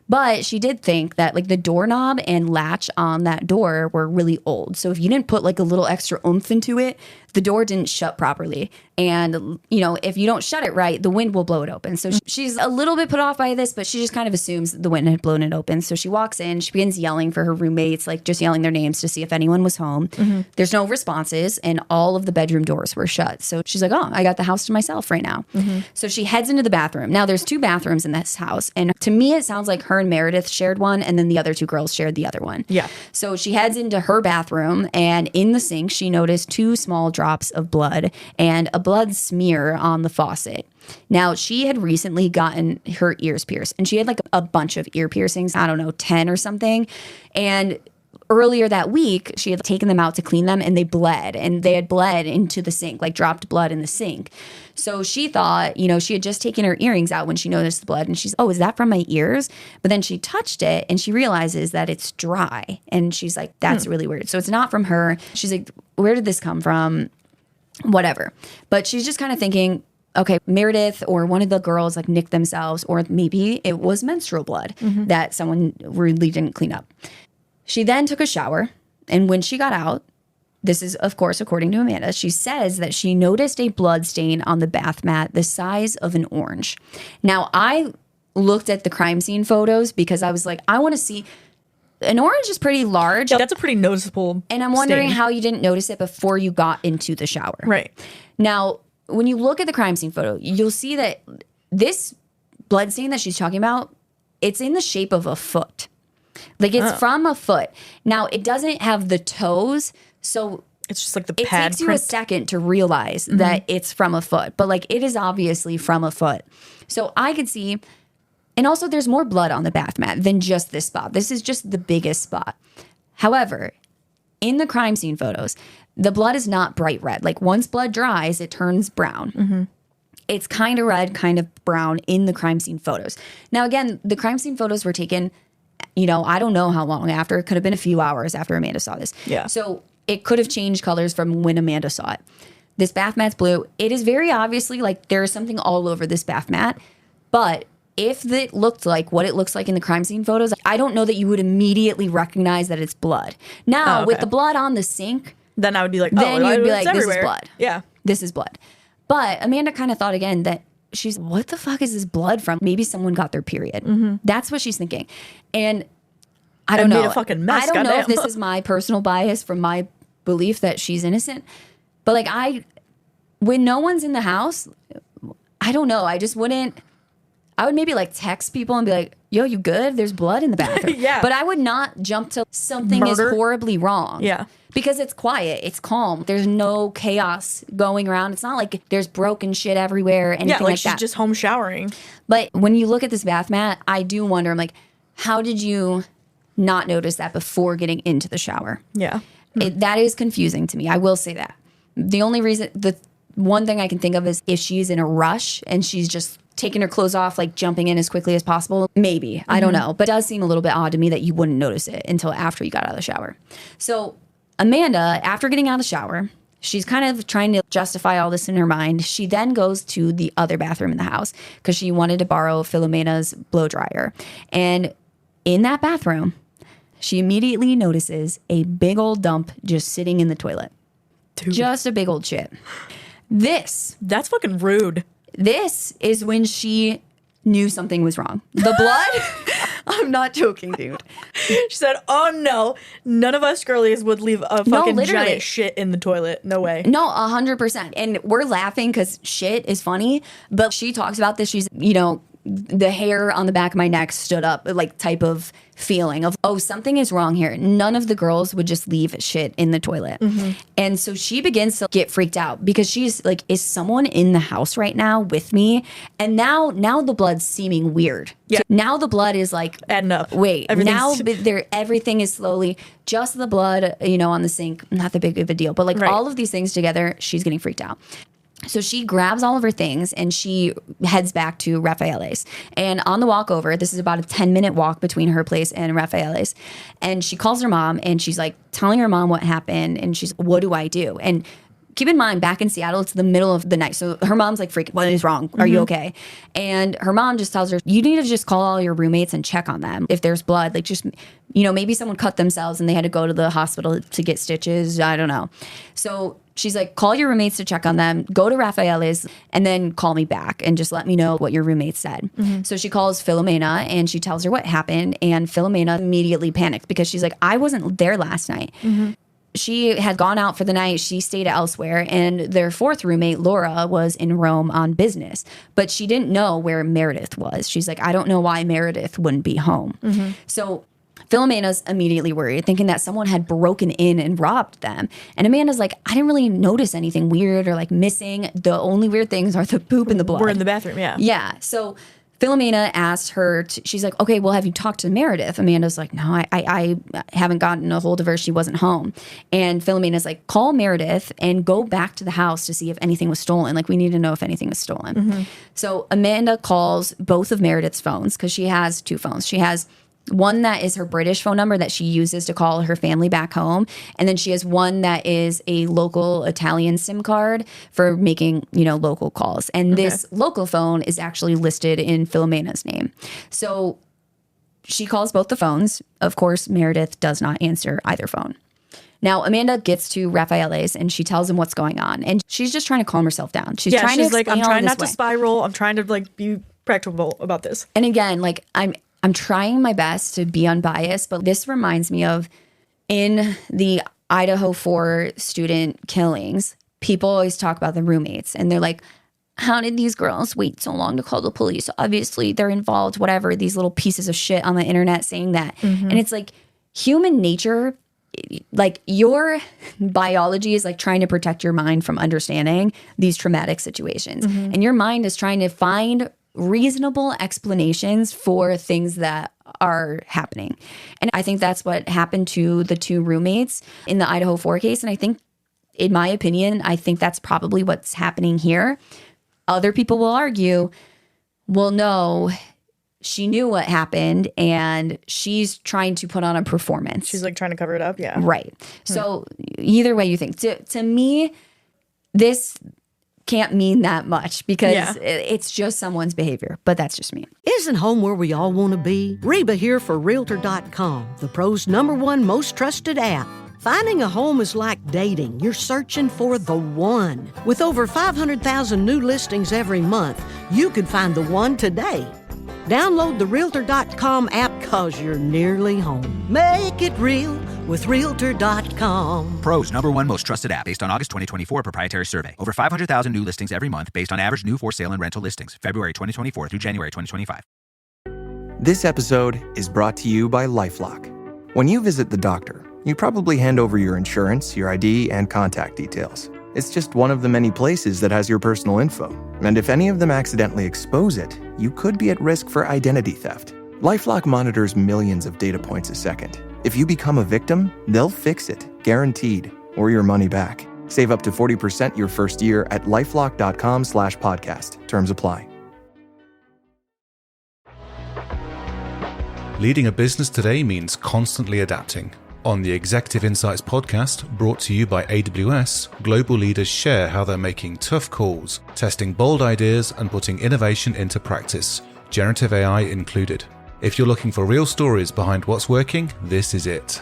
But she did think that like the doorknob and latch on that door were really old. So if you didn't put like a little extra oomph into it, the door didn't shut properly. And, if you don't shut it right, the wind will blow it open. So she's a little bit put off by this, but she just kind of assumes the wind had blown it open. So she walks in, she begins yelling for her roommates, like just yelling their names to see if anyone was home. Mm-hmm. There's no responses, and all of the bedroom doors were shut. So she's like, oh, I got the house to myself right now. Mm-hmm. So she heads into the bathroom. Now there's 2 bathrooms in this house. And to me, it sounds like her and Meredith shared one, and then the other 2 girls shared the other one. Yeah. So she heads into her bathroom, and in the sink, she noticed 2 small drops of blood and a blood smear on the faucet. Now, she had recently gotten her ears pierced, and she had like a bunch of ear piercings, I don't know, 10 or something. And earlier that week, she had taken them out to clean them and they bled, and they had bled into the sink, like dropped blood in the sink. So she thought, she had just taken her earrings out when she noticed the blood, and she's, oh, is that from my ears? But then she touched it and she realizes that it's dry, and she's like, that's really weird. So it's not from her. She's like, where did this come from? Whatever. But she's just kind of thinking, okay, Meredith or one of the girls like nicked themselves, or maybe it was menstrual blood that someone really didn't clean up. She then took a shower, and when she got out, this is, of course, according to Amanda, she says that she noticed a blood stain on the bath mat the size of an orange. Now, I looked at the crime scene photos because I was like, I want to see. An orange is pretty large. Yeah, that's a pretty noticeable And I'm wondering stain. how you didn't notice it before you got into the shower. Right. Now, when you look at the crime scene photo, you'll see that this blood stain that she's talking about, it's in the shape of a foot. Like, it's from a foot. Now, it doesn't have the toes, so it's just like the it pad takes you print. a second to realize that it's from a foot. But, like, it is obviously from a foot. So I could see, and also there's more blood on the bath mat than just this spot. This is just the biggest spot. However, in the crime scene photos, the blood is not bright red. Like, once blood dries, it turns brown. It's kind of red, kind of brown in the crime scene photos. Now, again, the crime scene photos were taken, I don't know how long after. It could have been a few hours after Amanda saw this. Yeah. So it could have changed colors from when Amanda saw it. This bath mat's blue. It is very obviously like there is something all over this bath mat. But if it looked like what it looks like in the crime scene photos, I don't know that you would immediately recognize that it's blood. Now, with the blood on the sink, then I would be like, then you'd be it's like, this everywhere. is blood. Yeah. This is blood. But Amanda kind of thought again that she's, what the fuck is this blood from? Maybe someone got their period. That's what she's thinking. And I don't know. Made a fucking mess. I don't know if goddamn. this is my personal bias from my belief that she's innocent. But like when no one's in the house, I don't know. I would maybe like text people and be like, yo, you good? There's blood in the bathroom. Yeah. But I would not jump to something Murder? is horribly wrong. Yeah. Because it's quiet. It's calm. There's no chaos going around. It's not like there's broken shit everywhere, anything Yeah, like like she's that. just home showering. But when you look at this bath mat, I do wonder, I'm like, how did you not notice that before getting into the shower? Yeah. That is confusing to me. I will say that. The one thing I can think of is if she's in a rush and she's just taking her clothes off, like jumping in as quickly as possible. Maybe. I don't know. But it does seem a little bit odd to me that you wouldn't notice it until after you got out of the shower. So Amanda, after getting out of the shower, she's kind of trying to justify all this in her mind. She then goes to the other bathroom in the house because she wanted to borrow Philomena's blow dryer. And in that bathroom, she immediately notices a big old dump just sitting in the toilet. Dude. Just a big old shit. That's fucking rude. This is when she knew something was wrong. The blood? I'm not joking, dude. She said, oh no, none of us girlies would leave a fucking giant shit in the toilet. No way. No, 100%. And we're laughing because shit is funny. But she talks about this. She's, the hair on the back of my neck stood up, like type of feeling of, oh, something is wrong here. None of the girls would just leave shit in the toilet. And so she begins to get freaked out because she's like, is someone in the house right now with me? And now the blood's seeming weird. Yeah. Now the blood is like, adding up. Wait, now everything is slowly just the blood, on the sink. Not that big of a deal, but like all of these things together, she's getting freaked out. So she grabs all of her things and she heads back to Raffaele's. And on the walk over, this is about a 10-minute walk between her place and Raffaele's. And she calls her mom and she's like telling her mom what happened. And she's, what do I do? And keep in mind, back in Seattle, it's the middle of the night. So her mom's like, freaking, what is wrong? Are you okay? And her mom just tells her, you need to just call all your roommates and check on them. If there's blood, like just, maybe someone cut themselves and they had to go to the hospital to get stitches. I don't know. So she's like, call your roommates to check on them, go to Raffaele's, and then call me back and just let me know what your roommates said. So she calls Philomena and she tells her what happened. And Philomena immediately panicked because she's like, I wasn't there last night. She had gone out for the night. She stayed elsewhere. And their fourth roommate, Laura, was in Rome on business. But she didn't know where Meredith was. She's like, I don't know why Meredith wouldn't be home. So Philomena's immediately worried, thinking that someone had broken in and robbed them. And Amanda's like, I didn't really notice anything weird or like missing. The only weird things are the poop and the blood. We're in the bathroom, yeah. Yeah. So Philomena asked her, she's like, okay, well, have you talked to Meredith? Amanda's like, no, I haven't gotten a hold of her. She wasn't home. And Philomena's like, call Meredith and go back to the house to see if anything was stolen. Like, we need to know if anything was stolen. Mm-hmm. So Amanda calls both of Meredith's phones because she has two phones. She has one that is her British phone number that she uses to call her family back home. And then she has one that is a local Italian SIM card for making, local calls. And this local phone is actually listed in Philomena's name. So she calls both the phones. Of course, Meredith does not answer either phone. Now, Amanda gets to Raffaele's and she tells him what's going on. And she's just trying to calm herself down. She's trying to explain I'm trying all not to spiral. I'm trying to be practical about this. And again, I'm trying my best to be unbiased, but this reminds me of in the Idaho 4 student killings, people always talk about the roommates and they're like, how did these girls wait so long to call the police? Obviously they're involved, whatever, these little pieces of shit on the internet saying that. Mm-hmm. And it's like human nature, like your biology is like trying to protect your mind from understanding these traumatic situations. Mm-hmm. And your mind is trying to find reasonable explanations for things that are happening. And I think that's what happened to the two roommates in the Idaho 4 case. And I think, in my opinion, I think that's probably what's happening here. Other people will argue, well, no, she knew what happened and she's trying to put on a performance. She's like trying to cover it up. Yeah. Right. So either way you think, to me, this can't mean that much because it's just someone's behavior, but that's just me. Isn't home where we all want to be? Reba here for Realtor.com, the pros' #1 most trusted app. Finding a home is like dating. You're searching for the one. With over 500,000 new listings every month, you could find the one today. Download the Realtor.com app because you're nearly home. Make it real with Realtor.com. Pros #1 most trusted app based on August 2024 proprietary survey. Over 500,000 new listings every month based on average new for sale and rental listings. February 2024 through January 2025. This episode is brought to you by LifeLock. When you visit the doctor, you probably hand over your insurance, your ID, and contact details. It's just one of the many places that has your personal info. And if any of them accidentally expose it, you could be at risk for identity theft. LifeLock monitors millions of data points a second. If you become a victim, they'll fix it, guaranteed, or your money back. Save up to 40% your first year at lifelock.com/podcast. Terms apply. Leading a business today means constantly adapting. On the Executive Insights podcast, brought to you by AWS, global leaders share how they're making tough calls, testing bold ideas, and putting innovation into practice, generative AI included. If you're looking for real stories behind what's working, this is it.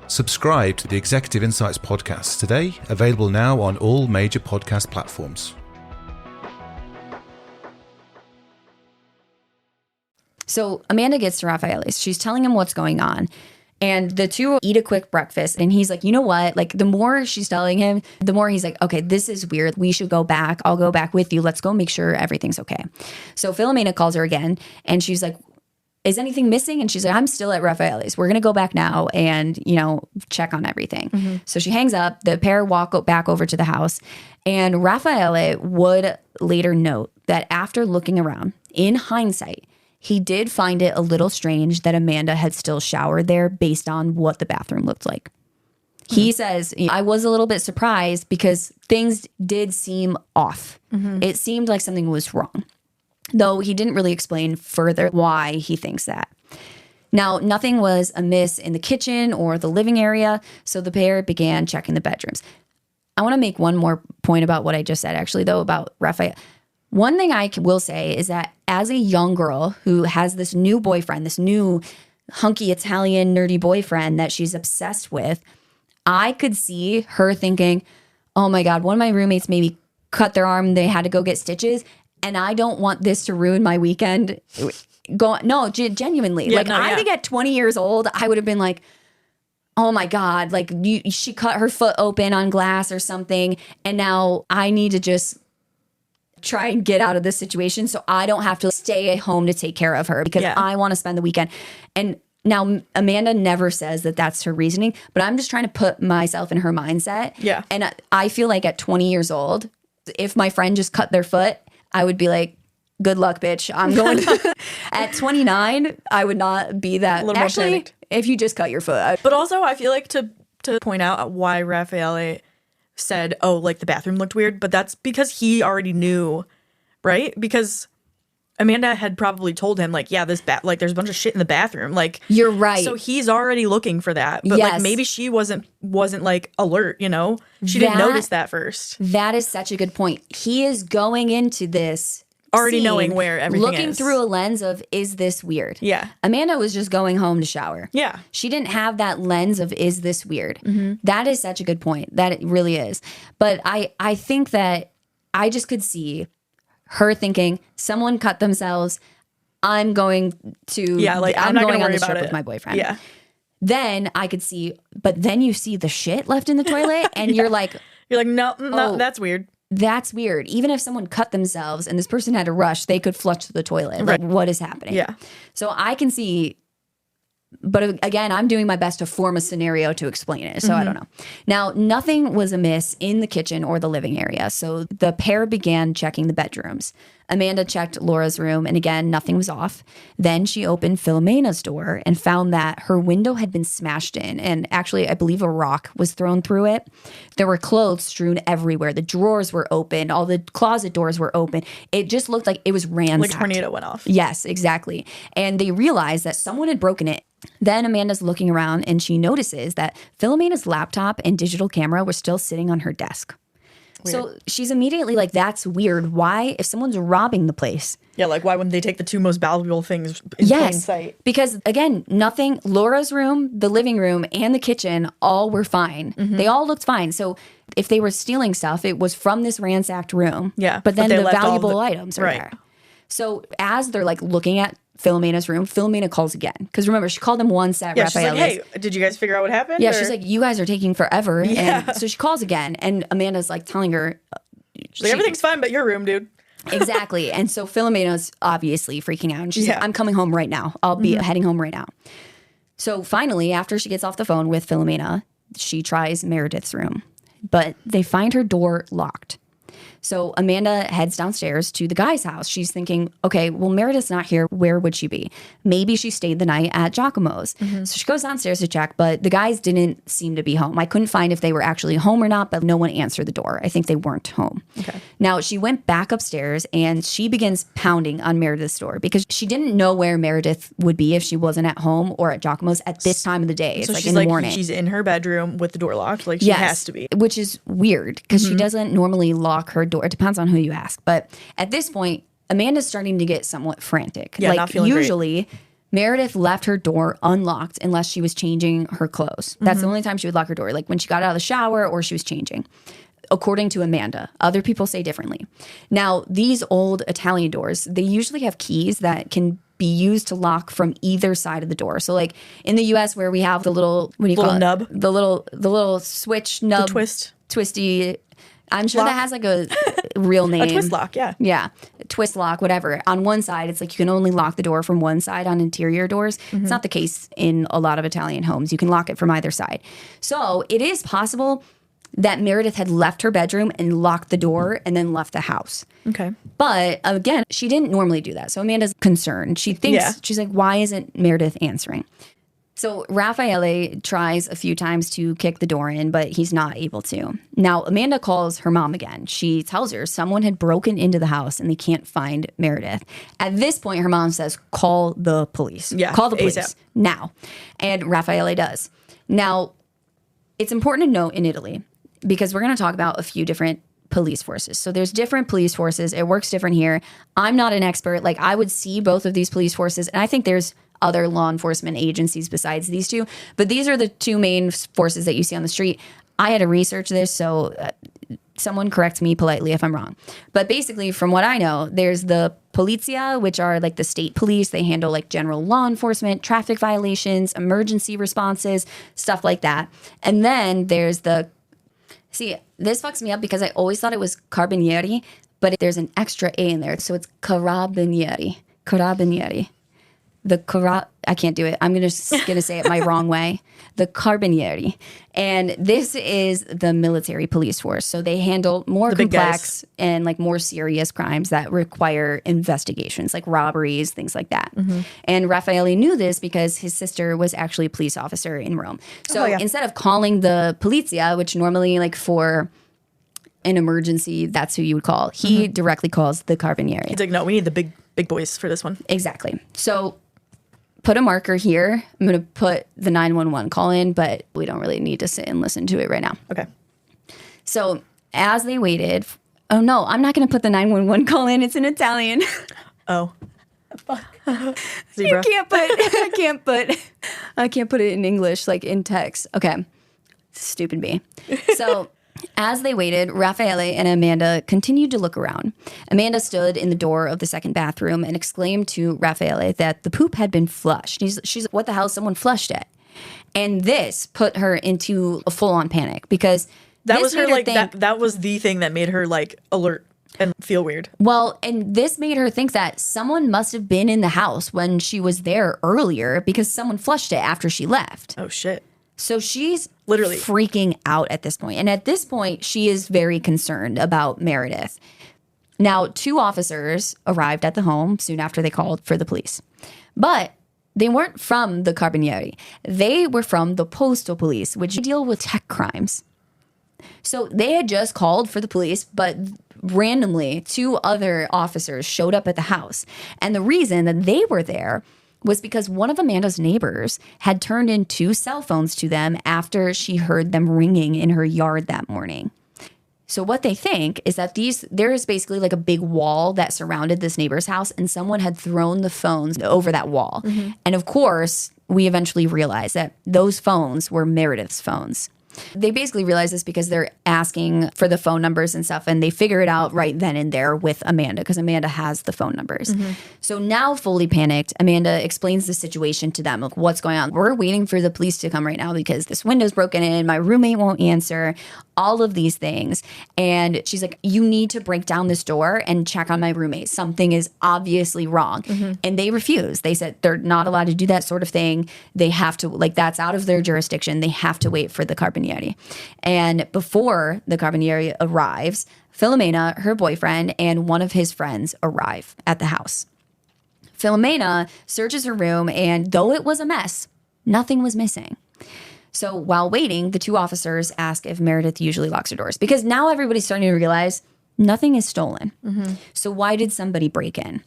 Subscribe to the Executive Insights podcast today, available now on all major podcast platforms. So Amanda gets to Raffaele's. She's telling him what's going on. And the two eat a quick breakfast. And he's like, you know what? Like, the more she's telling him, the more he's like, okay, this is weird. We should go back. I'll go back with you. Let's go make sure everything's okay. So Philomena calls her again. And she's like, is anything missing? And she's like, I'm still at Raffaele's. We're going to go back now and, check on everything. Mm-hmm. So she hangs up. The pair walk back over to the house. And Raffaele would later note that after looking around, in hindsight, he did find it a little strange that Amanda had still showered there based on what the bathroom looked like. Mm-hmm. He says, I was a little bit surprised because things did seem off. Mm-hmm. It seemed like something was wrong, though he didn't really explain further why he thinks that. Now, nothing was amiss in the kitchen or the living area, so the pair began checking the bedrooms. I want to make one more point about what I just said, actually, though, about Raffaele. One thing I will say is that as a young girl who has this new boyfriend, this new hunky Italian nerdy boyfriend that she's obsessed with, I could see her thinking, oh my God, one of my roommates maybe cut their arm, they had to go get stitches, and I don't want this to ruin my weekend. Genuinely. I think at 20 years old, I would have been like, oh my God, like she cut her foot open on glass or something, and now I need to just try and get out of this situation so I don't have to stay at home to take care of her because I want to spend the weekend. And now Amanda never says that that's her reasoning, but I'm just trying to put myself in her mindset. Yeah. And I feel like at 20 years old, if my friend just cut their foot, I would be like, good luck, bitch. I'm going to... At 29, I would not be that... A little more Actually, panicked. if you just cut your foot. But also, I feel like to point out why Raffaele said, oh, like the bathroom looked weird, but that's because he already knew, right? Because Amanda had probably told him, like, yeah, there's a bunch of shit in the bathroom. Like, you're right. So he's already looking for that. But like maybe she wasn't like alert, you know? She didn't notice that first. That is such a good point. He is going into this already scene, knowing where everything looking is. through a lens of, is this weird? Yeah. Amanda was just going home to shower. Yeah. She didn't have that lens of, is this weird? Mm-hmm. That is such a good point. That it really is. But I think that I just could see her thinking, someone cut themselves. I'm going to, I'm not going on worry this about trip it with my boyfriend. Yeah. Then I could see, but then you see the shit left in the toilet and you're like, no, oh, that's weird. That's weird. Even if someone cut themselves and this person had to rush, they could flush to the toilet. Like, what is happening? Yeah. So I can see, but again, I'm doing my best to form a scenario to explain it. So I don't know. Now, nothing was amiss in the kitchen or the living area. So the pair began checking the bedrooms. Amanda checked Laura's room, and again, nothing was off. Then she opened Filomena's door and found that her window had been smashed in. And actually, I believe a rock was thrown through it. There were clothes strewn everywhere. The drawers were open. All the closet doors were open. It just looked like it was ransacked. Like a tornado went off. Yes, exactly. And they realized that someone had broken it. Then Amanda's looking around and she notices that Filomena's laptop and digital camera were still sitting on her desk. Weird. So she's immediately like, that's weird. Why? If someone's robbing the place. Yeah, like why wouldn't they take the two most valuable things in plain sight? Because again, nothing, Laura's room, the living room, and the kitchen all were fine. Mm-hmm. They all looked fine. So if they were stealing stuff, it was from this ransacked room. Yeah. But then they the left all valuable items are there. So as they're like looking at Filomena's room, Filomena calls again. Because remember, she called them once at Raffaele's. She's like, hey, did you guys figure out what happened? Yeah, she's like, you guys are taking forever. Yeah. And so she calls again. And Amanda's like telling her. She's like, everything's fine but your room, dude. Exactly. And so Filomena's obviously freaking out. And she's like, I'm coming home right now. I'll be heading home right now. So finally, after she gets off the phone with Filomena, she tries Meredith's room. But they find her door locked. So Amanda heads downstairs to the guy's house. She's thinking, okay, well, Meredith's not here. Where would she be? Maybe she stayed the night at Giacomo's. So she goes downstairs to check, but the guys didn't seem to be home. I couldn't find if they were actually home or not, but no one answered the door. I think they weren't home. Okay. Now, she went back upstairs and she begins pounding on Meredith's door because she didn't know where Meredith would be if she wasn't at home or at Giacomo's at this time of the day. It's so like she's in the morning. She's in her bedroom with the door locked. Like she has to be. Which is weird because she doesn't normally lock her door. It depends on who you ask. But at this point, Amanda's starting to get somewhat frantic. Yeah, not feeling usually, Meredith left her door unlocked unless she was changing her clothes. That's the only time she would lock her door. Like when she got out of the shower or she was changing. According to Amanda. Other people say differently. Now, these old Italian doors, they usually have keys that can be used to lock from either side of the door. So like in the US where we have the little, what do you call it? Nub. The little switch nub. The twist. Twisty. I'm sure lock. that has like a real name. A twist lock, yeah. Yeah. Twist lock, whatever. On one side, it's like you can only lock the door from one side on interior doors. It's not the case in a lot of Italian homes. You can lock it from either side. So it is possible that Meredith had left her bedroom and locked the door and then left the house. Okay. But again, she didn't normally do that. So Amanda's concerned. She thinks, she's like, why isn't Meredith answering? So Raffaele tries a few times to kick the door in, but he's not able to. Now, Amanda calls her mom again. She tells her someone had broken into the house and they can't find Meredith. At this point, her mom says, call the police. Yeah, call the police ASAP. now. And Raffaele does. Now, it's important to note in Italy, because we're going to talk about a few different police forces. So there's different police forces. It works different here. I'm not an expert. Like I would see both of these police forces, and I think there's other law enforcement agencies besides these two, but these are the two main forces that you see on the street. I had to research this, so someone correct me politely if I'm wrong. But basically, from what I know, there's the Polizia, which are like the state police. They handle like general law enforcement, traffic violations, emergency responses, stuff like that. And then there's the... See, this fucks me up because I always thought it was Carabinieri, but there's an extra A in there, so it's Carabinieri. Carabinieri. I can't do it. I'm gonna say it my wrong way. The Carabinieri. And this is the military police force. So they handle more complex and like more serious crimes that require investigations, like robberies, things like that. And Raffaele knew this because his sister was actually a police officer in Rome. So instead of calling the polizia, which normally like for an emergency, that's who you would call, he directly calls the Carabinieri. He's like, no, we need the big boys for this one. Exactly. So put a marker here. I'm going to put the 911 call in, but we don't really need to sit and listen to it right now. Okay. So as they waited, oh no, I'm not going to put the 911 call in. It's in Italian. Oh. Fuck. Zebra. I can't put it in English, like in text. Okay. Stupid me. So as they waited, Raffaele and Amanda continued to look around. Amanda stood in the door of the second bathroom and exclaimed to Raffaele that the poop had been flushed. She's like, what the hell? Someone flushed it. And this put her into a full-on panic because that was her like that was the thing that made her like alert and feel weird. Well, and this made her think that someone must have been in the house when she was there earlier because someone flushed it after she left. Oh, shit. So she's literally freaking out at this point. And at this point, she is very concerned about Meredith. Now, 2 officers arrived at the home soon after they called for the police. But they weren't from the Carabinieri. They were from the postal police, which deal with tech crimes. So they had just called for the police, but randomly 2 other officers showed up at the house. And the reason that they were there was because one of Amanda's neighbors had turned in 2 cell phones to them after she heard them ringing in her yard that morning. So what they think is that there is basically like a big wall that surrounded this neighbor's house, and someone had thrown the phones over that wall. And of course, we eventually realized that those phones were Meredith's phones. They basically realize this because they're asking for the phone numbers and stuff, and they figure it out right then and there with Amanda because Amanda has the phone numbers. So now, fully panicked, Amanda explains the situation to them. Like, what's going on? We're waiting for the police to come right now because this window's broken in. My roommate won't answer. All of these things. And she's like, you need to break down this door and check on my roommate. Something is obviously wrong. And they refuse. They said they're not allowed to do that sort of thing. They have to, like, that's out of their jurisdiction. They have to wait for the Carabinieri. And before the Carabinieri arrives, Filomena, her boyfriend, and one of his friends arrive at the house. Filomena searches her room, and though it was a mess, nothing was missing. So while waiting, the 2 officers ask if Meredith usually locks her doors because now everybody's starting to realize nothing is stolen. So why did somebody break in?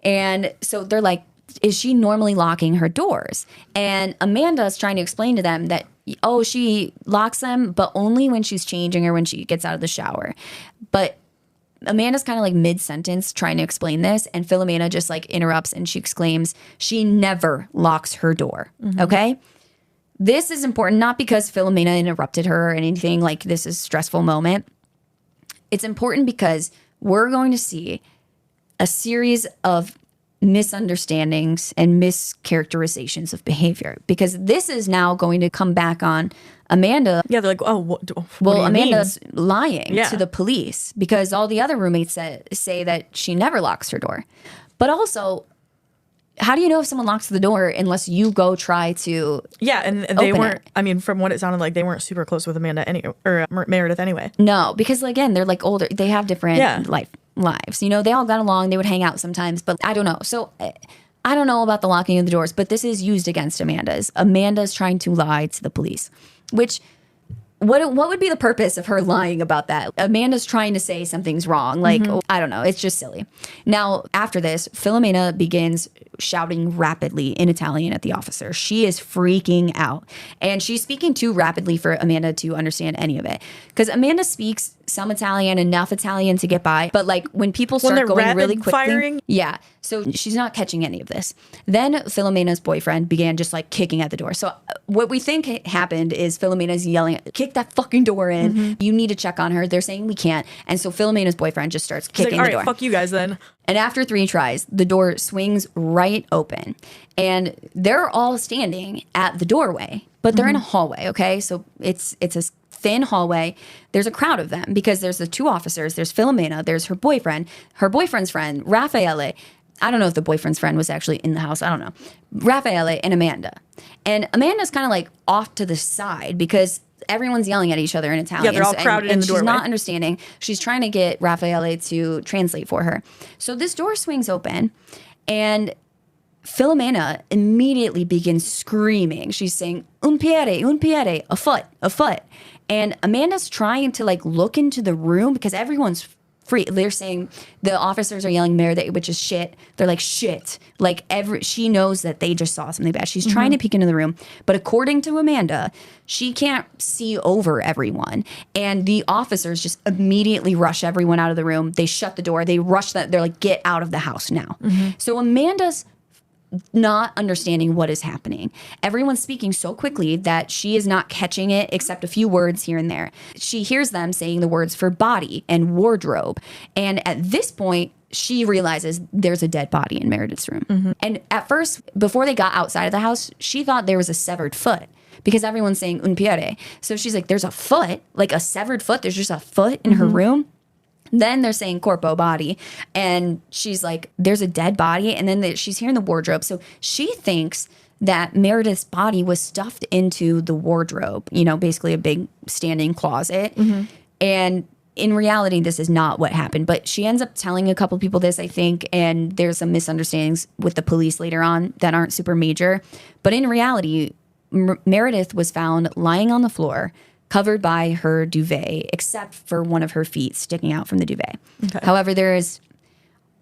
And so they're like, is she normally locking her doors? And Amanda's trying to explain to them that, oh, she locks them, but only when she's changing or when she gets out of the shower. But Amanda's kind of like mid-sentence trying to explain this, and Filomena just like interrupts and she exclaims, she never locks her door, okay? This is important, not because Filomena interrupted her or anything, like this is a stressful moment. It's important because we're going to see a series of misunderstandings and mischaracterizations of behavior because this is now going to come back on Amanda. Yeah, they're like, oh, what do Amanda's you mean? lying to the police because all the other roommates say that she never locks her door. But also, how do you know if someone locks the door unless you go try to and they weren't, I mean, from what it sounded like, they weren't super close with Amanda or Meredith anyway. No, because again, they're like older. They have different lives. You know, they all got along. They would hang out sometimes, but I don't know. So I don't know about the locking of the doors, but this is used against Amanda's trying to lie to the police, which what would be the purpose of her lying about that? Amanda's trying to say something's wrong. Like, I don't know. It's just silly. Now, after this, Filomena begins shouting rapidly in Italian at the officer. She is freaking out. And she's speaking too rapidly for Amanda to understand any of it. Because Amanda speaks some Italian, enough Italian to get by. But like when people start going really quickly. Firing? Yeah. So she's not catching any of this. Then Filomena's boyfriend began just like kicking at the door. So what we think happened is Filomena's yelling, kick that fucking door in. You need to check on her. They're saying we can't. And so Filomena's boyfriend just starts kicking the door. All right, fuck you guys then. And after 3 tries, the door swings right open. And they're all standing at the doorway, but they're in a hallway, okay? So it's a thin hallway. There's a crowd of them because there's the 2 officers. There's Filomena. There's her boyfriend, her boyfriend's friend, Raffaele. I don't know if the boyfriend's friend was actually in the house. I don't know. Raffaele and Amanda. And Amanda's kind of like off to the side because everyone's yelling at each other in Italian. Yeah, they're all crowded in the doorway. And she's not understanding. She's trying to get Raffaele to translate for her. So this door swings open and Filomena immediately begins screaming. She's saying, un piede, a foot. And Amanda's trying to like look into the room because everyone's free. They're saying the officers are yelling Meredith, which is shit. They're like shit. Like she knows that they just saw something bad. She's trying to peek into the room, but according to Amanda, she can't see over everyone. And the officers just immediately rush everyone out of the room. They shut the door. They rush that. They're like, get out of the house now. So Amanda's not understanding what is happening. Everyone's speaking so quickly that she is not catching it except a few words here and there. She hears them saying the words for body and wardrobe. And at this point, she realizes there's a dead body in Meredith's room. And at first, before they got outside of the house, she thought there was a severed foot because everyone's saying un piede. So she's like, there's a foot, like a severed foot. There's just a foot in her room. Then they're saying corpo, body, and she's like, there's a dead body, and then she's hearing the wardrobe. So she thinks that Meredith's body was stuffed into the wardrobe, you know, basically a big standing closet. And in reality, this is not what happened. But she ends up telling a couple people this, I think, and there's some misunderstandings with the police later on that aren't super major. But in reality, Meredith was found lying on the floor, covered by her duvet, except for one of her feet sticking out from the duvet. However, there is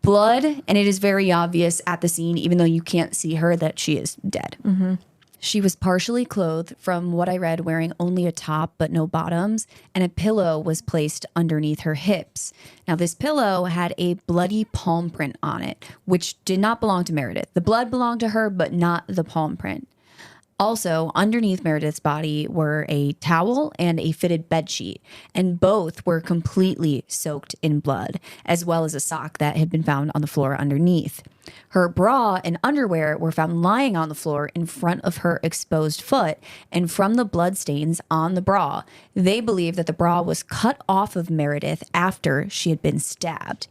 blood, and it is very obvious at the scene, even though you can't see her, that she is dead. She was partially clothed, from what I read, wearing only a top but no bottoms, and a pillow was placed underneath her hips. Now, this pillow had a bloody palm print on it, which did not belong to Meredith. The blood belonged to her, but not the palm print. Also, underneath Meredith's body were a towel and a fitted bedsheet, and both were completely soaked in blood, as well as a sock that had been found on the floor underneath. Her bra and underwear were found lying on the floor in front of her exposed foot, and from the bloodstains on the bra, they believe that the bra was cut off of Meredith after she had been stabbed.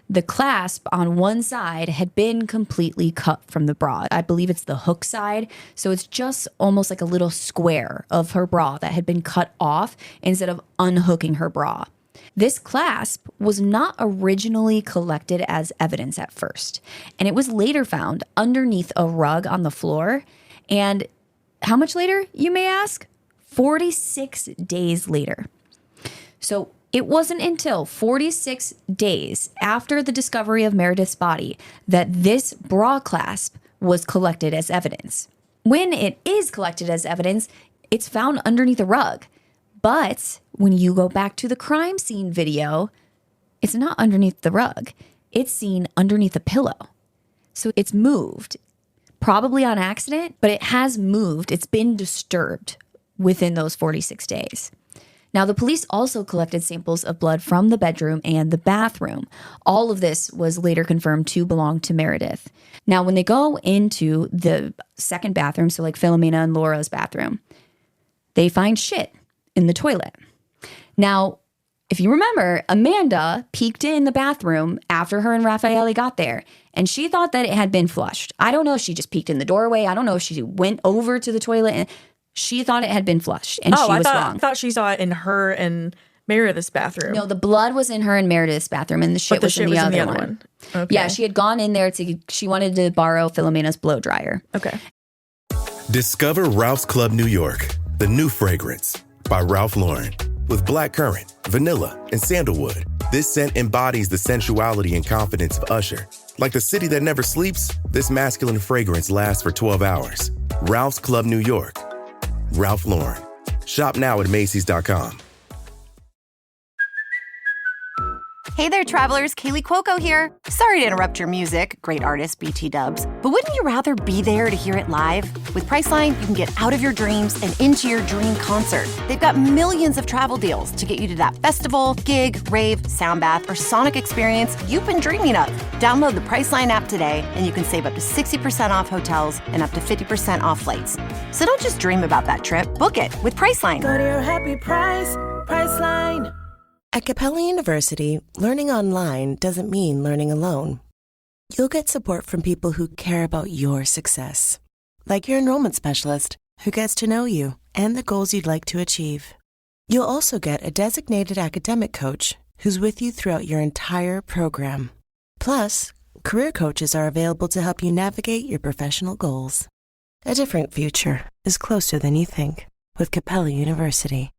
The clasp on one side had been completely cut from the bra. I believe it's the hook side. So it's just almost like a little square of her bra that had been cut off instead of unhooking her bra. This clasp was not originally collected as evidence at first, and it was later found underneath a rug on the floor. And how much later, you may ask? 46 days later. So it wasn't until 46 days after the discovery of Meredith's body that this bra clasp was collected as evidence. When it is collected as evidence, it's found underneath a rug. But when you go back to the crime scene video, it's not underneath the rug. It's seen underneath a pillow. So it's moved, probably on accident, but it has moved. It's been disturbed within those 46 days. Now, the police also collected samples of blood from the bedroom and the bathroom. All of this was later confirmed to belong to Meredith. Now, when they go into the second bathroom, so like Filomena and Laura's bathroom, they find shit in the toilet. Now, if you remember, Amanda peeked in the bathroom after her and Raffaele got there, and she thought that it had been flushed. I don't know if she just peeked in the doorway. I don't know if she went over to the toilet and she thought it had been flushed, and she was wrong. I thought she saw it in her and Meredith's bathroom. No, the blood was in her and Meredith's bathroom, and the shit was in the other one. Okay. Yeah, she had gone in there she wanted to borrow Filomena's blow dryer. Okay. Discover Ralph's Club New York, the new fragrance by Ralph Lauren. With blackcurrant, vanilla, and sandalwood, this scent embodies the sensuality and confidence of Usher. Like the city that never sleeps, this masculine fragrance lasts for 12 hours. Ralph's Club New York. Ralph Lauren. Shop now at Macy's.com. Hey there, travelers. Kaylee Cuoco here. Sorry to interrupt your music, great artist BT Dubs, but wouldn't you rather be there to hear it live? With Priceline, you can get out of your dreams and into your dream concert. They've got millions of travel deals to get you to that festival, gig, rave, sound bath, or sonic experience you've been dreaming of. Download the Priceline app today, and you can save up to 60% off hotels and up to 50% off flights. So don't just dream about that trip. Book it with Priceline. Go to your happy price, Priceline. At Capella University, learning online doesn't mean learning alone. You'll get support from people who care about your success, like your enrollment specialist who gets to know you and the goals you'd like to achieve. You'll also get a designated academic coach who's with you throughout your entire program. Plus, career coaches are available to help you navigate your professional goals. A different future is closer than you think with Capella University.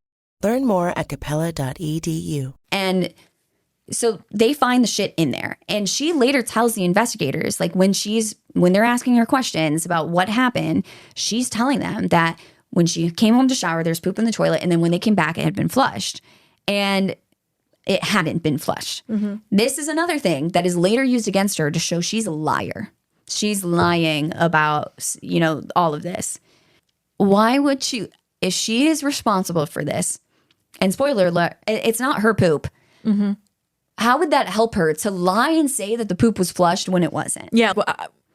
Learn more at capella.edu. And so they find the shit in there. And she later tells the investigators, like when they're asking her questions about what happened, she's telling them that when she came home to shower, there's poop in the toilet. And then when they came back, it had been flushed. And it hadn't been flushed. Mm-hmm. This is another thing that is later used against her to show she's a liar. She's lying about, all of this. Why would she, if she is responsible for this, and spoiler alert, it's not her poop. Mm-hmm. How would that help her to lie and say that the poop was flushed when it wasn't? Yeah.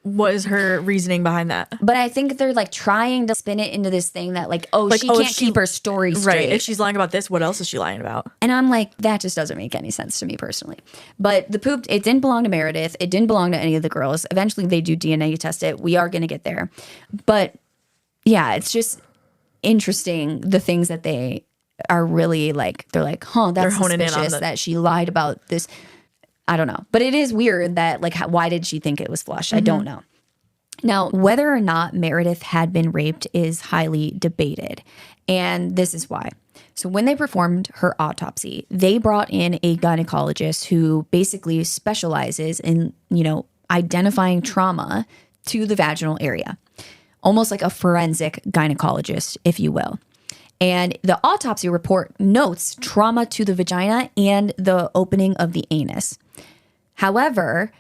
What is her reasoning behind that? But I think they're like trying to spin it into this thing that she can't keep her story straight. Right. If she's lying about this, what else is she lying about? And I'm like, that just doesn't make any sense to me personally. But the poop, it didn't belong to Meredith. It didn't belong to any of the girls. Eventually they do DNA test it. We are going to get there. But yeah, it's just interesting the things that they are really they're like, that's suspicious that she lied about this. I don't know. But it is weird that, why did she think it was flushed? Mm-hmm. I don't know. Now, whether or not Meredith had been raped is highly debated. And this is why. So when they performed her autopsy, they brought in a gynecologist who basically specializes in, identifying trauma to the vaginal area. Almost like a forensic gynecologist, if you will. And the autopsy report notes trauma to the vagina and the opening of the anus. However,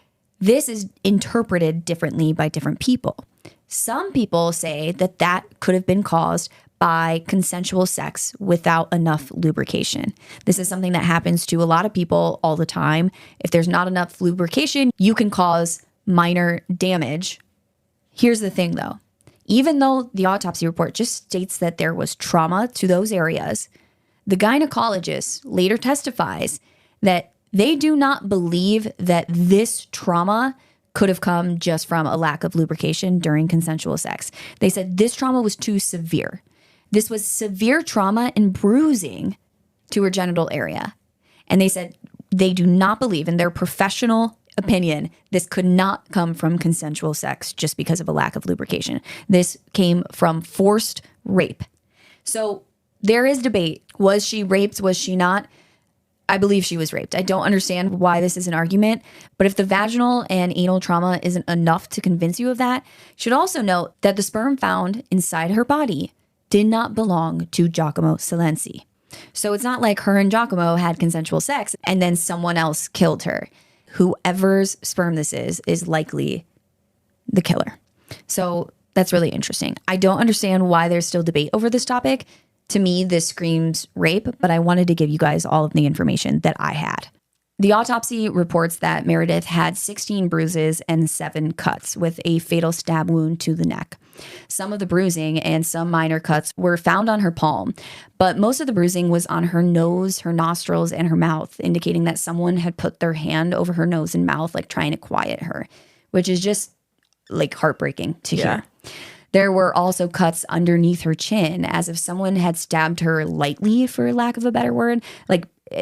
this is interpreted differently by different people. Some people say that could have been caused by consensual sex without enough lubrication. This is something that happens to a lot of people all the time. If there's not enough lubrication, you can cause minor damage. Here's the thing, though. Even though the autopsy report just states that there was trauma to those areas, the gynecologist later testifies that they do not believe that this trauma could have come just from a lack of lubrication during consensual sex. They said this trauma was too severe. This was severe trauma and bruising to her genital area. And they said they do not believe, in their professional opinion, this could not come from consensual sex just because of a lack of lubrication. This came from forced rape. So there is debate. Was she raped? Was she not? I believe she was raped. I don't understand why this is an argument, but if the vaginal and anal trauma isn't enough to convince you of that, you should also note that the sperm found inside her body did not belong to Giacomo Silenzi. So it's not like her and Giacomo had consensual sex and then someone else killed her. Whoever's sperm this is likely the killer. So that's really interesting. I don't understand why there's still debate over this topic. To me, this screams rape, but I wanted to give you guys all of the information that I had. The autopsy reports that Meredith had 16 bruises and 7 cuts with a fatal stab wound to the neck. Some of the bruising and some minor cuts were found on her palm, but most of the bruising was on her nose, her nostrils, and her mouth, indicating that someone had put their hand over her nose and mouth, trying to quiet her, which is just heartbreaking to hear. There were also cuts underneath her chin, as if someone had stabbed her lightly, for lack of a better word.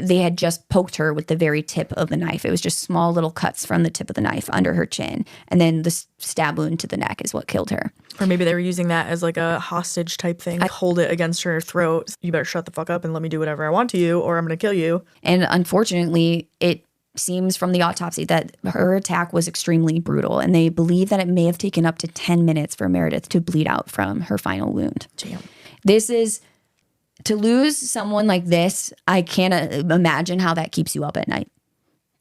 They had just poked her with the very tip of the knife. It was just small little cuts from the tip of the knife under her chin. And then the stab wound to the neck is what killed her. Or maybe they were using that as a hostage type thing. Hold it against her throat. You better shut the fuck up and let me do whatever I want to you, or I'm going to kill you. And unfortunately, it seems from the autopsy that her attack was extremely brutal. And they believe that it may have taken up to 10 minutes for Meredith to bleed out from her final wound. Damn. This is... To lose someone like this, I can't imagine how that keeps you up at night,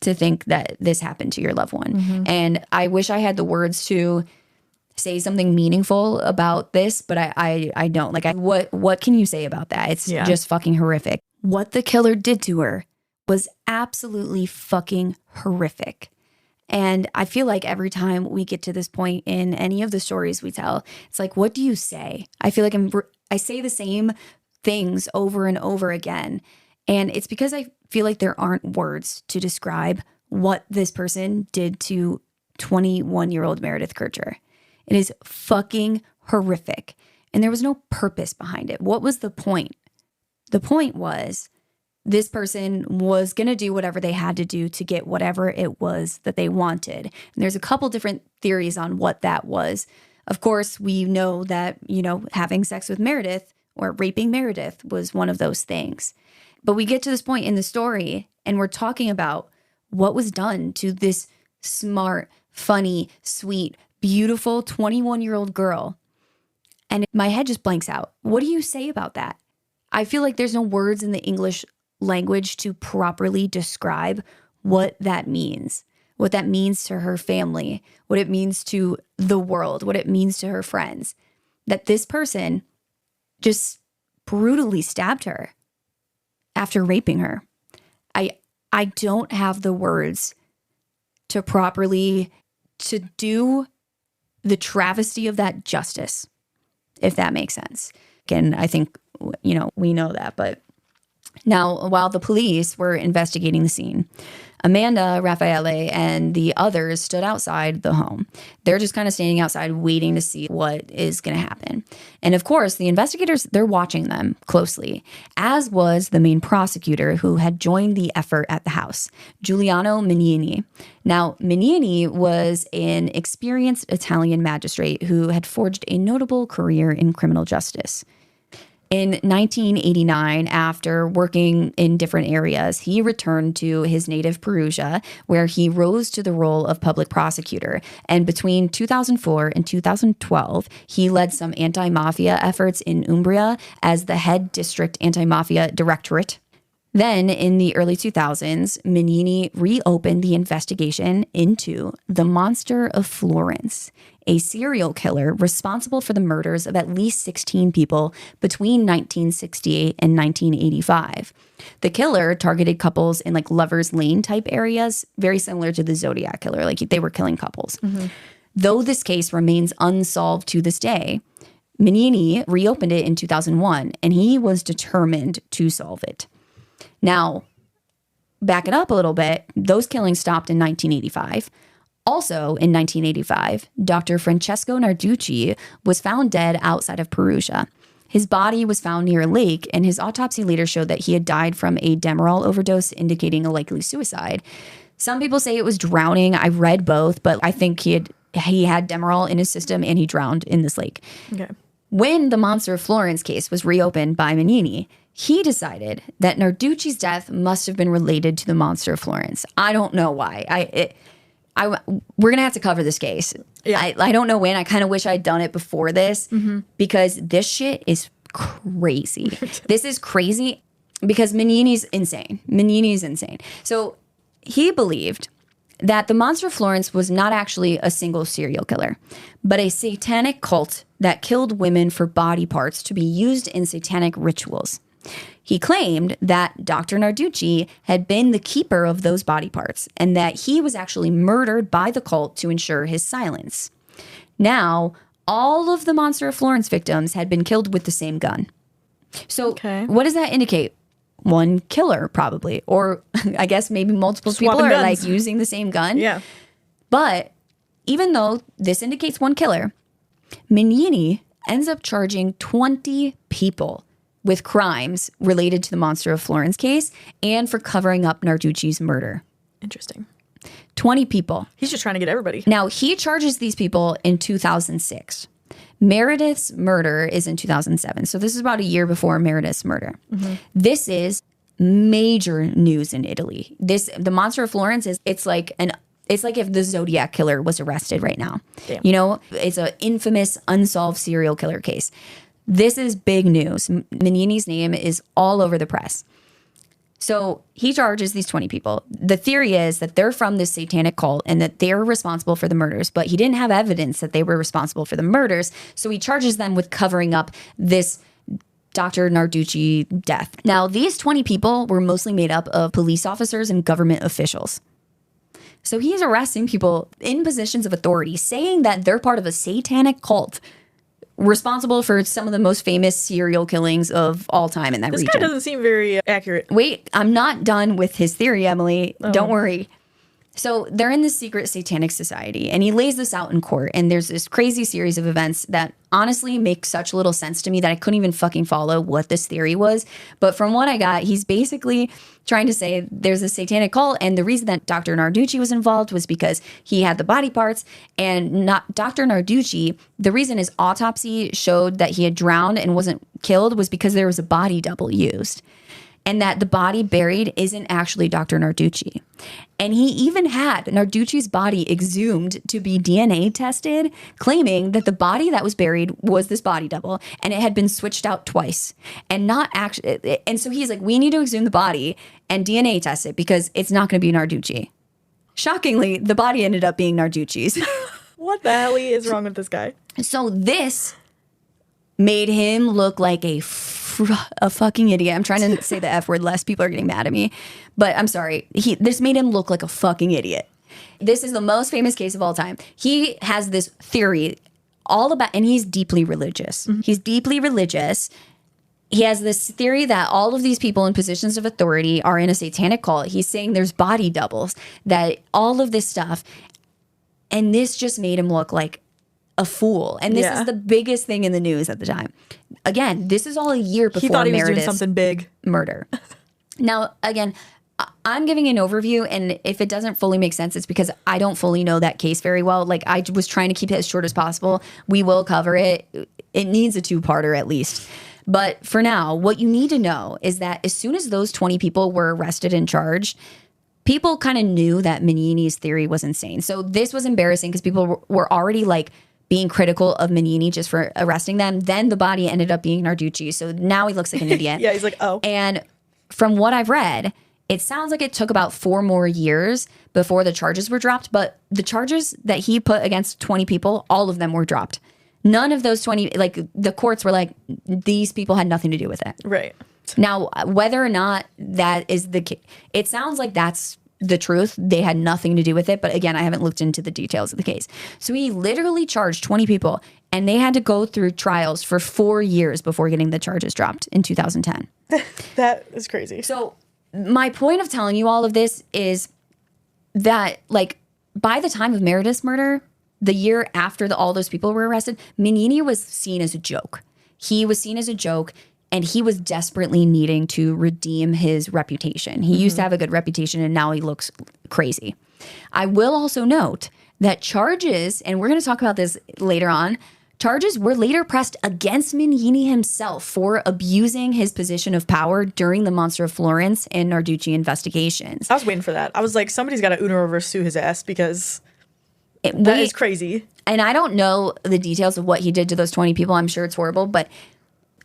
to think that this happened to your loved one. Mm-hmm. And I wish I had the words to say something meaningful about this, but I don't. What can you say about that? It's just fucking horrific. What the killer did to her was absolutely fucking horrific. And I feel like every time we get to this point in any of the stories we tell, it's like, what do you say? I feel like I say the same things over and over again. And it's because I feel like there aren't words to describe what this person did to 21-year-old Meredith Kercher. It is fucking horrific. And there was no purpose behind it. What was the point? The point was this person was going to do whatever they had to do to get whatever it was that they wanted. And there's a couple different theories on what that was. Of course, we know that, having sex with Meredith or raping Meredith was one of those things. But we get to this point in the story and we're talking about what was done to this smart, funny, sweet, beautiful 21-year-old girl. And my head just blanks out. What do you say about that? I feel like there's no words in the English language to properly describe what that means to her family, what it means to the world, what it means to her friends. That this person just brutally stabbed her after raping her. I don't have the words to properly to do the travesty of that justice, if that makes sense. Again, I think, we know that. But now, while the police were investigating the scene, Amanda, Raffaele, and the others stood outside the home. They're just kind of standing outside waiting to see what is going to happen. And of course, the investigators, they're watching them closely, as was the main prosecutor who had joined the effort at the house, Giuliano Mignini. Now, Mignini was an experienced Italian magistrate who had forged a notable career in criminal justice. In 1989, after working in different areas, he returned to his native Perugia, where he rose to the role of public prosecutor. And between 2004 and 2012, he led some anti-mafia efforts in Umbria as the head district anti-mafia directorate. Then, in the early 2000s, Mignini reopened the investigation into the Monster of Florence, a serial killer responsible for the murders of at least 16 people between 1968 and 1985. The killer targeted couples in Lover's Lane type areas, very similar to the Zodiac killer, they were killing couples. Mm-hmm. Though this case remains unsolved to this day, Mignini reopened it in 2001, and he was determined to solve it. Now, back it up a little bit, those killings stopped in 1985. Also in 1985, Dr. Francesco Narducci was found dead outside of Perugia. His body was found near a lake, and his autopsy later showed that he had died from a Demerol overdose, indicating a likely suicide. Some people say it was drowning. I read both, but I think he had Demerol in his system and he drowned in this lake. Okay. When the Monster of Florence case was reopened by Mignini, he decided that Narducci's death must have been related to the Monster of Florence. I don't know why. We're going to have to cover this case. Yeah. I don't know when. I kind of wish I'd done it before this because this shit is crazy. This is crazy because Mignini's insane. So he believed that the Monster of Florence was not actually a single serial killer, but a satanic cult that killed women for body parts to be used in satanic rituals. He claimed that Dr. Narducci had been the keeper of those body parts and that he was actually murdered by the cult to ensure his silence. Now, all of the Monster of Florence victims had been killed with the same gun. So what does that indicate? One killer, probably. Or I guess maybe multiple people are using the same gun. Yeah. But even though this indicates one killer, Mignini ends up charging 20 people with crimes related to the Monster of Florence case and for covering up Narducci's murder. Interesting. 20 people. He's just trying to get everybody. Now, he charges these people in 2006. Meredith's murder is in 2007. So this is about a year before Meredith's murder. Mm-hmm. This is major news in Italy. The Monster of Florence it's like if the Zodiac killer was arrested right now. Damn. It's an infamous unsolved serial killer case. This is big news. Mignini's name is all over the press. So he charges these 20 people. The theory is that they're from this satanic cult and that they're responsible for the murders, but he didn't have evidence that they were responsible for the murders, so he charges them with covering up this Dr. Narducci death. Now, these 20 people were mostly made up of police officers and government officials. So he's arresting people in positions of authority, saying that they're part of a satanic cult responsible for some of the most famous serial killings of all time in that region. This guy doesn't seem very accurate. Wait, I'm not done with his theory, Emily. Oh. Don't worry. So they're in this secret satanic society, and he lays this out in court. And there's this crazy series of events that honestly make such little sense to me that I couldn't even fucking follow what this theory was. But from what I got, he's basically trying to say there's a satanic cult, and the reason that Dr. Narducci was involved was because he had the body parts, and not Dr. Narducci. The reason his autopsy showed that he had drowned and wasn't killed was because there was a body double used, and that the body buried isn't actually Dr. Narducci. And he even had Narducci's body exhumed to be DNA tested, claiming that the body that was buried was this body double, and it had been switched out twice. And not actually. And so he's like, we need to exhume the body and DNA test it because it's not going to be Narducci. Shockingly, the body ended up being Narducci's. What the hell is wrong with this guy? So this made him look like a fucking idiot. I'm trying to say the F word less. People are getting mad at me. But I'm sorry. This made him look like a fucking idiot. This is the most famous case of all time. He has this theory all about, and he's deeply religious. Mm-hmm. He's deeply religious. He has this theory that all of these people in positions of authority are in a satanic cult. He's saying there's body doubles, that all of this stuff. And this just made him look like a fool. And this is the biggest thing in the news at the time. Again, this is all a year before he thought he was Meredith's doing something big. Murder. Now, again, I'm giving an overview, and if it doesn't fully make sense, it's because I don't fully know that case very well. Like, I was trying to keep it as short as possible. We will cover it. It needs a two-parter at least. But for now, what you need to know is that as soon as those 20 people were arrested and charged, people kind of knew that Mignini's theory was insane. So this was embarrassing because people were already like being critical of Mignini just for arresting them. Then the body ended up being Narducci. So now he looks like an idiot. Yeah, he's like, oh. And from what I've read, it sounds like it took about 4 more years before the charges were dropped. But the charges that he put against 20 people, all of them were dropped. None of those 20, like the courts were like, these people had nothing to do with it. Right. Now, whether or not that is the case, it sounds like that's the truth. They had nothing to do with it. But again, I haven't looked into the details of the case. So he literally charged 20 people, and they had to go through trials for 4 years before getting the charges dropped in 2010. That is crazy. So my point of telling you all of this is that, like, by the time of Meredith's murder, the year after all those people were arrested, Mignini was seen as a joke. He was seen as a joke. And he was desperately needing to redeem his reputation. He used to have a good reputation, and now he looks crazy. I will also note that charges, and we're going to talk about this later on, charges were later pressed against Mignini himself for abusing his position of power during the Monster of Florence and Narducci investigations. I was waiting for that. I was like, somebody's got to Uno reverse sue his ass because that is crazy. And I don't know the details of what he did to those 20 people. I'm sure it's horrible, but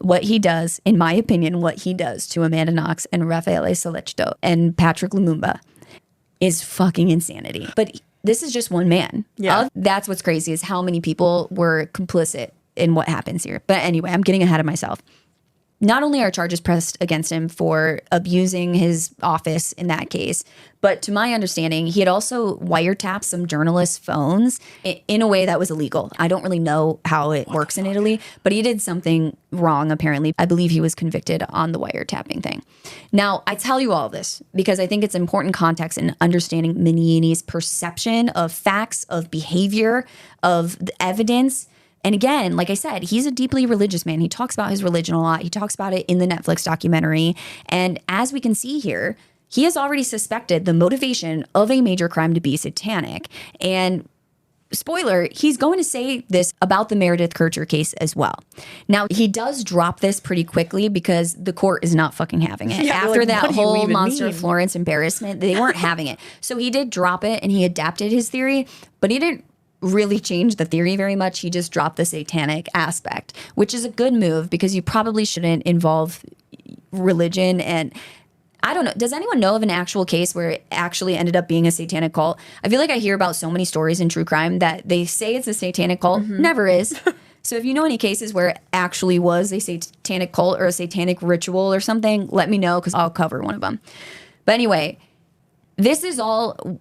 what he does, in my opinion, what he does to Amanda Knox and Raffaele Sollecito and Patrick Lumumba is fucking insanity. But this is just one man. Yeah. That's what's crazy, is how many people were complicit in what happens here. But anyway, I'm getting ahead of myself. Not only are charges pressed against him for abusing his office in that case, but to my understanding, he had also wiretapped some journalists' phones in a way that was illegal. I don't really know how it works in Italy, but he did something wrong, apparently. I believe he was convicted on the wiretapping thing. Now, I tell you all this because I think it's important context in understanding Mignini's perception of facts, of behavior, of the evidence. And again, like I said, he's a deeply religious man. He talks about his religion a lot. He talks about it in the Netflix documentary. And as we can see here, he has already suspected the motivation of a major crime to be satanic. And spoiler, he's going to say this about the Meredith Kercher case as well. Now, he does drop this pretty quickly because the court is not fucking having it. Yeah, after like, that whole Monster mean? of Florence embarrassment, they weren't having it. So he did drop it and he adapted his theory, but he didn't really change the theory very much. He just dropped the satanic aspect, which is a good move because you probably shouldn't involve religion. And I don't know, does anyone know of an actual case where it actually ended up being a satanic cult? I feel like I hear about so many stories in true crime that they say it's a satanic cult, never is. So if you know any cases where it actually was a satanic cult or a satanic ritual or something, let me know because I'll cover one of them. But anyway, this is all...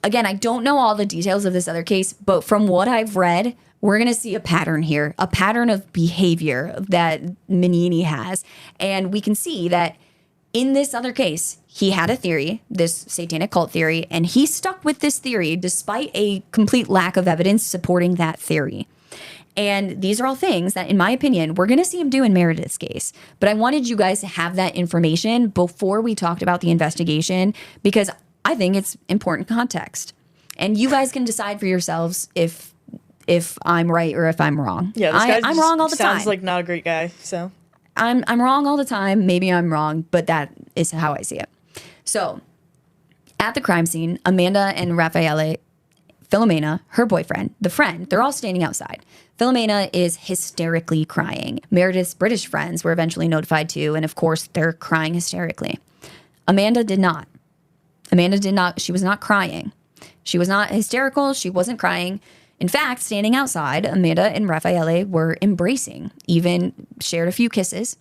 Again, I don't know all the details of this other case, but from what I've read, we're going to see a pattern here, a pattern of behavior that Mignini has. And we can see that In this other case, he had a theory, this satanic cult theory, and he stuck with this theory despite a complete lack of evidence supporting that theory. And these are all things that, in my opinion, we're going to see him do in Meredith's case. But I wanted you guys to have that information before we talked about the investigation, because I think it's important context. And you guys can decide for yourselves if I'm right or if I'm wrong. Yeah, this guy I'm wrong all the time. Sounds like not a great guy, so. I'm wrong all the time. Maybe I'm wrong, but that is how I see it. So, at the crime scene, Amanda and Raffaele, Filomena, her boyfriend, the friend, they're all standing outside. Filomena is hysterically crying. Meredith's British friends were eventually notified too, and of course, they're crying hysterically. Amanda did not. She was not crying. She was not hysterical. She wasn't crying. In fact, standing outside, Amanda and Raffaele were embracing, even shared a few kisses.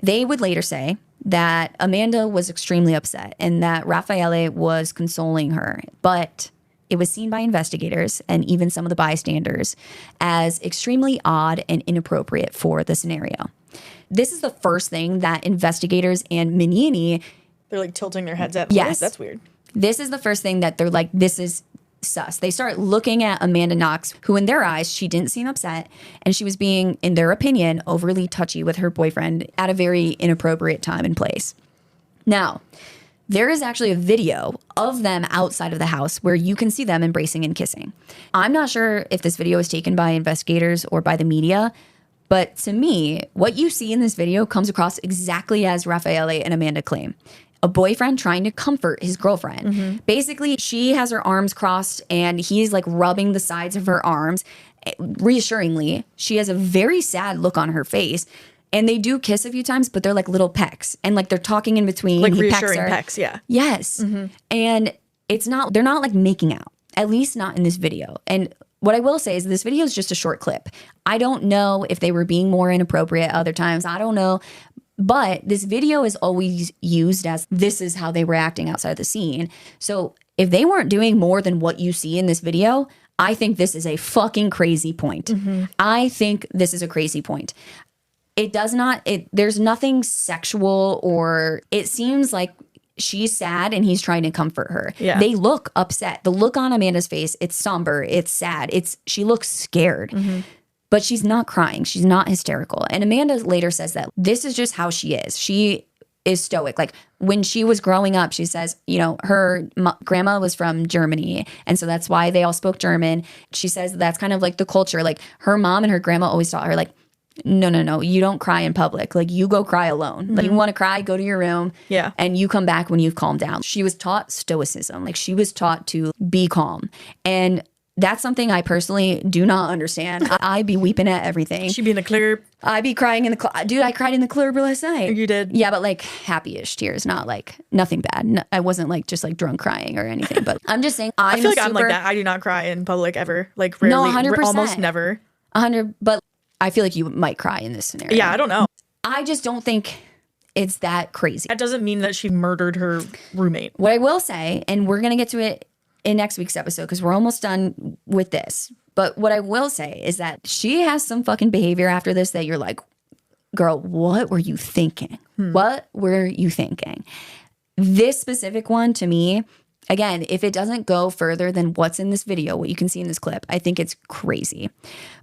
They would later say that Amanda was extremely upset and that Raffaele was consoling her, but it was seen by investigators and even some of the bystanders as extremely odd and inappropriate for the scenario. This is the first thing that investigators and Mignini... They're like tilting their heads at. Yes. That's weird. This is the first thing that they're like, this is sus. They start looking at Amanda Knox, who in their eyes, she didn't seem upset, and she was being, in their opinion, overly touchy with her boyfriend at a very inappropriate time and place. Now, there is actually a video of them outside of the house where you can see them embracing and kissing. I'm not sure if this video was taken by investigators or by the media, but to me, what you see in this video comes across exactly as Raffaele and Amanda claim. A boyfriend trying to comfort his girlfriend. Mm-hmm. Basically, she has her arms crossed and he's like rubbing the sides of her arms. Reassuringly, she has a very sad look on her face. And they do kiss a few times, but they're like little pecks. And like they're talking in between. Like reassuring pecks, yeah. Yes. Mm-hmm. And they're not like making out, at least not in this video. And what I will say is this video is just a short clip. I don't know if they were being more inappropriate other times. I don't know. But this video is always used as this is how they were acting outside the scene. So if they weren't doing more than what you see in this video, I think this is a fucking crazy point. Mm-hmm. I think this is a crazy point. There's nothing sexual, or it seems like she's sad and he's trying to comfort her. Yeah. They look upset. The look on Amanda's face, it's somber, it's sad. She looks scared. Mm-hmm. But she's not crying. She's not hysterical. And Amanda later says that this is just how she is. She is stoic. Like when she was growing up, she says, her grandma was from Germany. And so that's why they all spoke German. She says that's kind of like the culture. Like her mom and her grandma always taught her like, no, you don't cry in public. Like you go cry alone. Mm-hmm. Like you want to cry, go to your room. Yeah. And you come back when you've calmed down. She was taught stoicism. Like she was taught to be calm. And that's something I personally do not understand. I be weeping at everything. She be in the club. I be crying in the club. Dude, I cried in the club last night. You did? Yeah, but like happy-ish tears, not like nothing bad. No, I wasn't like just like drunk crying or anything. But I'm just saying I feel like I'm like that. I do not cry in public ever. Like rarely. No, 100%. Almost never. 100. But I feel like you might cry in this scenario. Yeah, I don't know. I just don't think it's that crazy. That doesn't mean that she murdered her roommate. What I will say, and we're going to get to it in next week's episode because we're almost done with this. But what I will say is that she has some fucking behavior after this that you're like, girl, what were you thinking? What were you thinking? This specific one to me, again, if it doesn't go further than what's in this video, what you can see in this clip, I think it's crazy.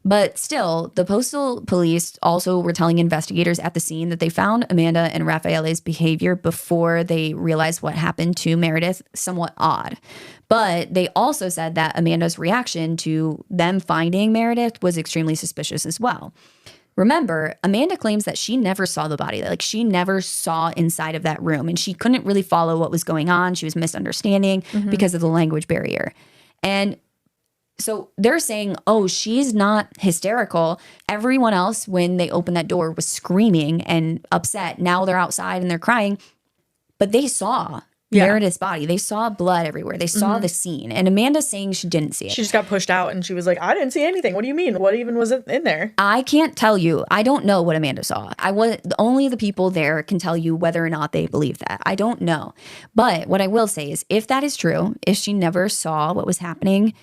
But still, the postal police also were telling investigators at the scene that they found Amanda and Raffaele's behavior before they realized what happened to Meredith somewhat odd. But they also said that Amanda's reaction to them finding Meredith was extremely suspicious as well. Remember, Amanda claims that she never saw the body. Like she never saw inside of that room and she couldn't really follow what was going on. She was misunderstanding because of the language barrier. And so they're saying, oh, she's not hysterical. Everyone else, when they opened that door, was screaming and upset. Now they're outside and they're crying. But they saw Meredith's body. They saw blood everywhere. They saw the scene. And Amanda's saying she didn't see it. She just got pushed out and she was like, I didn't see anything. What do you mean? What even was in there? I can't tell you. I don't know what Amanda saw. Only the people there can tell you whether or not they believe that. I don't know. But what I will say is if that is true, if she never saw what was happening,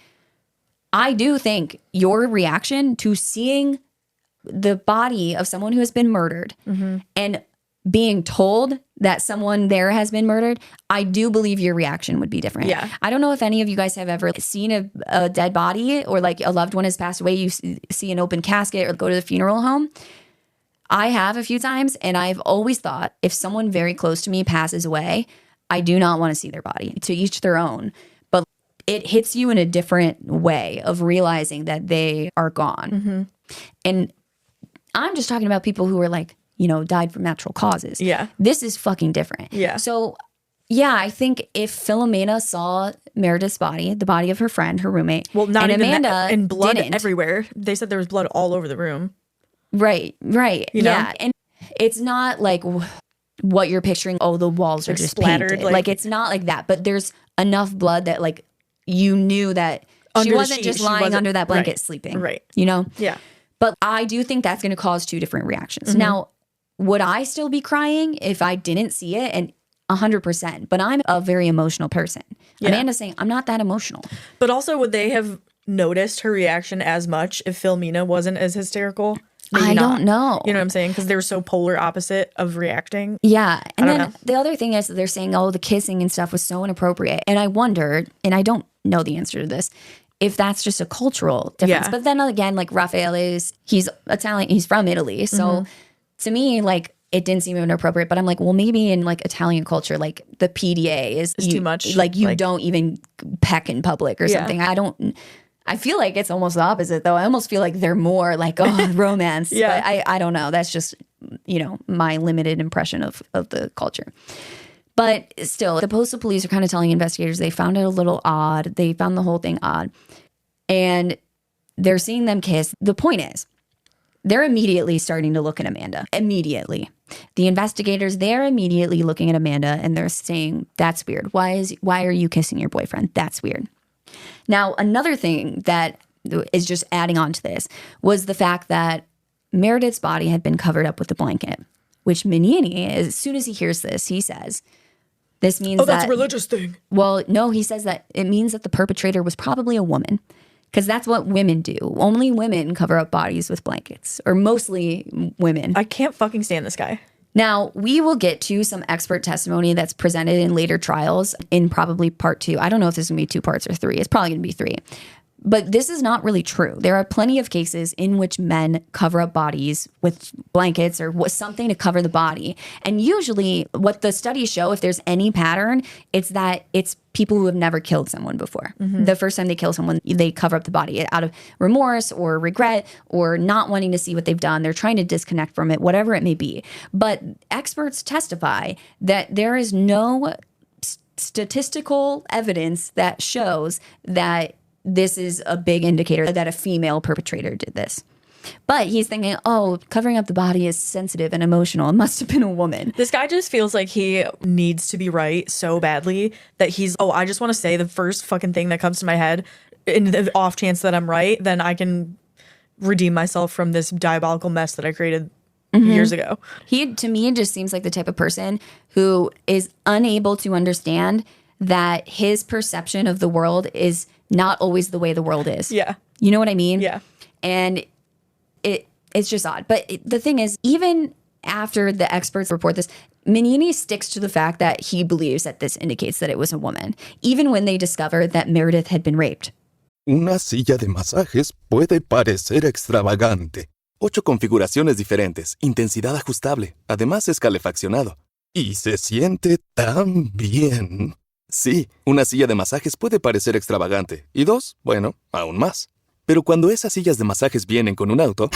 I do think your reaction to seeing the body of someone who has been murdered and being told that someone there has been murdered, I do believe your reaction would be different. Yeah. I don't know if any of you guys have ever seen a dead body or like a loved one has passed away. You see an open casket or go to the funeral home. I have a few times, and I've always thought if someone very close to me passes away, I do not want to see their body. To each their own. But it hits you in a different way of realizing that they are gone. Mm-hmm. And I'm just talking about people who are like, you know, died from natural causes. Yeah. This is fucking different. Yeah. So, yeah, I think if Philomena saw Meredith's body, the body of her friend, her roommate, well, not and even Amanda that, and blood didn't. everywhere. They said there was blood all over the room. Right. You know? Yeah. And it's not like what you're picturing, oh, the walls are just splattered. painted. Like, it's not like that. But there's enough blood that, like, you knew that she wasn't just lying under that blanket sleeping. Right. You know? Yeah. But I do think that's going to cause two different reactions. Mm-hmm. Now, would I still be crying if I didn't see it? And 100%. But I'm a very emotional person. Yeah. Amanda's saying, I'm not that emotional. But also, would they have noticed her reaction as much if Philomena wasn't as hysterical? Maybe I not. don't know. You know what I'm saying? Because they were so polar opposite of reacting. Yeah. And then know. the other thing is they're saying, oh, the kissing and stuff was so inappropriate. And I wondered, and I don't know the answer to this, if that's just a cultural difference. Yeah. But then again, like Raffaele he's Italian, he's from Italy. So to me, like, it didn't seem inappropriate. But I'm like, well, maybe in like Italian culture, like the PDA is too much. Like you don't even peck in public or something. I feel like it's almost the opposite, though. I almost feel like they're more like, oh, romance. Yeah. But I don't know. That's just, you know, my limited impression of the culture. But still, the postal police are kind of telling investigators they found it a little odd. They found the whole thing odd. And they're seeing them kiss. The point is, they're immediately starting to look at Amanda. Immediately. The investigators, they're immediately looking at Amanda and they're saying, that's weird. Why are you kissing your boyfriend? That's weird. Now, another thing that is just adding on to this was the fact that Meredith's body had been covered up with a blanket, which Mignini, as soon as he hears this, he says, this means that... Oh, that's a religious thing. Well, no, he says that it means that the perpetrator was probably a woman, because that's what women do. Only women cover up bodies with blankets, or mostly women. I can't fucking stand this guy. Now, we will get to some expert testimony that's presented in later trials in probably part 2. I don't know if this is going to be 2 parts or 3. It's probably going to be 3. But this is not really true. There are plenty of cases in which men cover up bodies with blankets or something to cover the body. And usually what the studies show, if there's any pattern, it's that it's people who have never killed someone before. Mm-hmm. The first time they kill someone, they cover up the body out of remorse or regret or not wanting to see what they've done. They're trying to disconnect from it, whatever it may be. But experts testify that there is no statistical evidence that shows that this is a big indicator that a female perpetrator did this. But he's thinking, oh, covering up the body is sensitive and emotional. It must have been a woman. This guy just feels like he needs to be right so badly that he's, I just want to say the first fucking thing that comes to my head in the off chance that I'm right, then I can redeem myself from this diabolical mess that I created years ago. He, to me, just seems like the type of person who is unable to understand that his perception of the world is not always the way the world is. Yeah. You know what I mean? Yeah. And it's just odd. But the thing is, even after the experts report this, Mignini sticks to the fact that he believes that this indicates that it was a woman, even when they discovered that Meredith had been raped. Una silla de masajes puede parecer extravagante. 8 configuraciones diferentes, intensidad ajustable, además es calefaccionado. Y se siente tan bien. Sí, una silla de masajes puede parecer extravagante. Y 2, bueno, aún más. Pero cuando esas sillas de masajes vienen con un auto,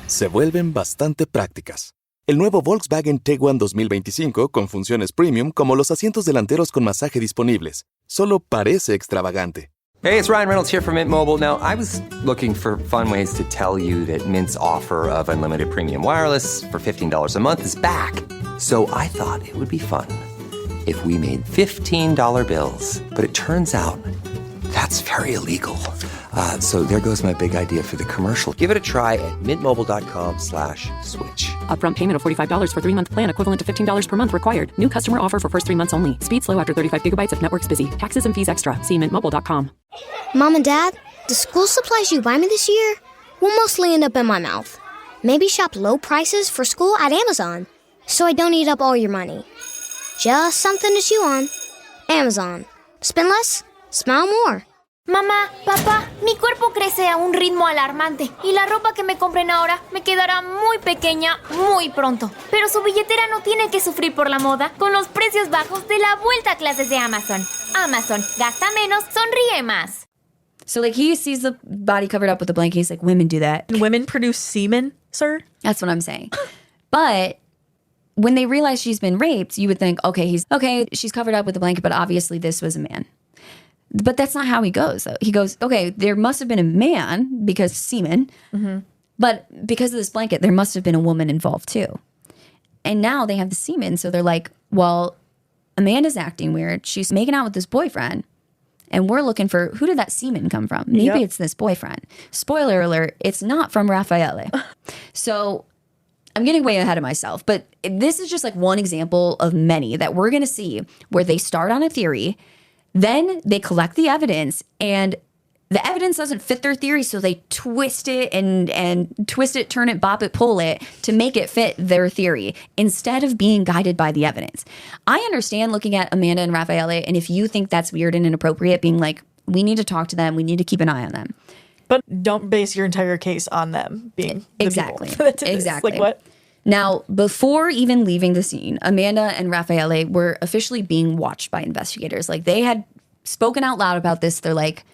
se vuelven bastante prácticas. El nuevo Volkswagen Tiguan 2025 con funciones premium como los asientos delanteros con masaje disponibles. Solo parece extravagante. Hey, it's Ryan Reynolds here from Mint Mobile. Now, I was looking for fun ways to tell you that Mint's offer of unlimited premium wireless for $15 a month is back. So I thought it would be fun if we made $15 bills. But it turns out that's very illegal. So there goes my big idea for the commercial. Give it a try at mintmobile.com/switch. Upfront payment of $45 for 3-month plan, equivalent to $15 per month required. New customer offer for first 3 months only. Speed slow after 35 gigabytes if network's busy. Taxes and fees extra. See mintmobile.com. Mom and Dad, the school supplies you buy me this year will mostly end up in my mouth. Maybe shop low prices for school at Amazon. so I don't eat up all your money. Just something to chew on. Amazon. Spend less, smile more. Mamá, papá, mi cuerpo crece a un ritmo alarmante y la ropa que me compren ahora me quedará muy pequeña muy pronto. Pero su billetera no tiene que sufrir por la moda con los precios bajos de la vuelta a clases de Amazon. Amazon, gasta menos, sonríe más. So, like, he sees the body covered up with a blanket. He's like, women do that. Women produce semen, sir? That's what I'm saying. But when they realize she's been raped, you would think, okay, she's covered up with a blanket, but obviously this was a man. But that's not how he goes, though. He goes, okay, there must have been a man because semen, but because of this blanket, there must have been a woman involved too. And now they have the semen, so they're like, well, Amanda's acting weird. She's making out with this boyfriend, and we're looking for, who did that semen come from? Maybe it's this boyfriend. Spoiler alert, it's not from Raffaele. So I'm getting way ahead of myself, but this is just like one example of many that we're going to see where they start on a theory. Then they collect the evidence, and the evidence doesn't fit their theory, so they twist it and twist it, turn it, bop it, pull it to make it fit their theory instead of being guided by the evidence. I understand looking at Amanda and Raffaele, and if you think that's weird and inappropriate, being like, we need to talk to them, we need to keep an eye on them. But don't base your entire case on them being the exactly. Like what? Now, before even leaving the scene, Amanda and Raffaele were officially being watched by investigators. Like, they had spoken out loud about this. They're like,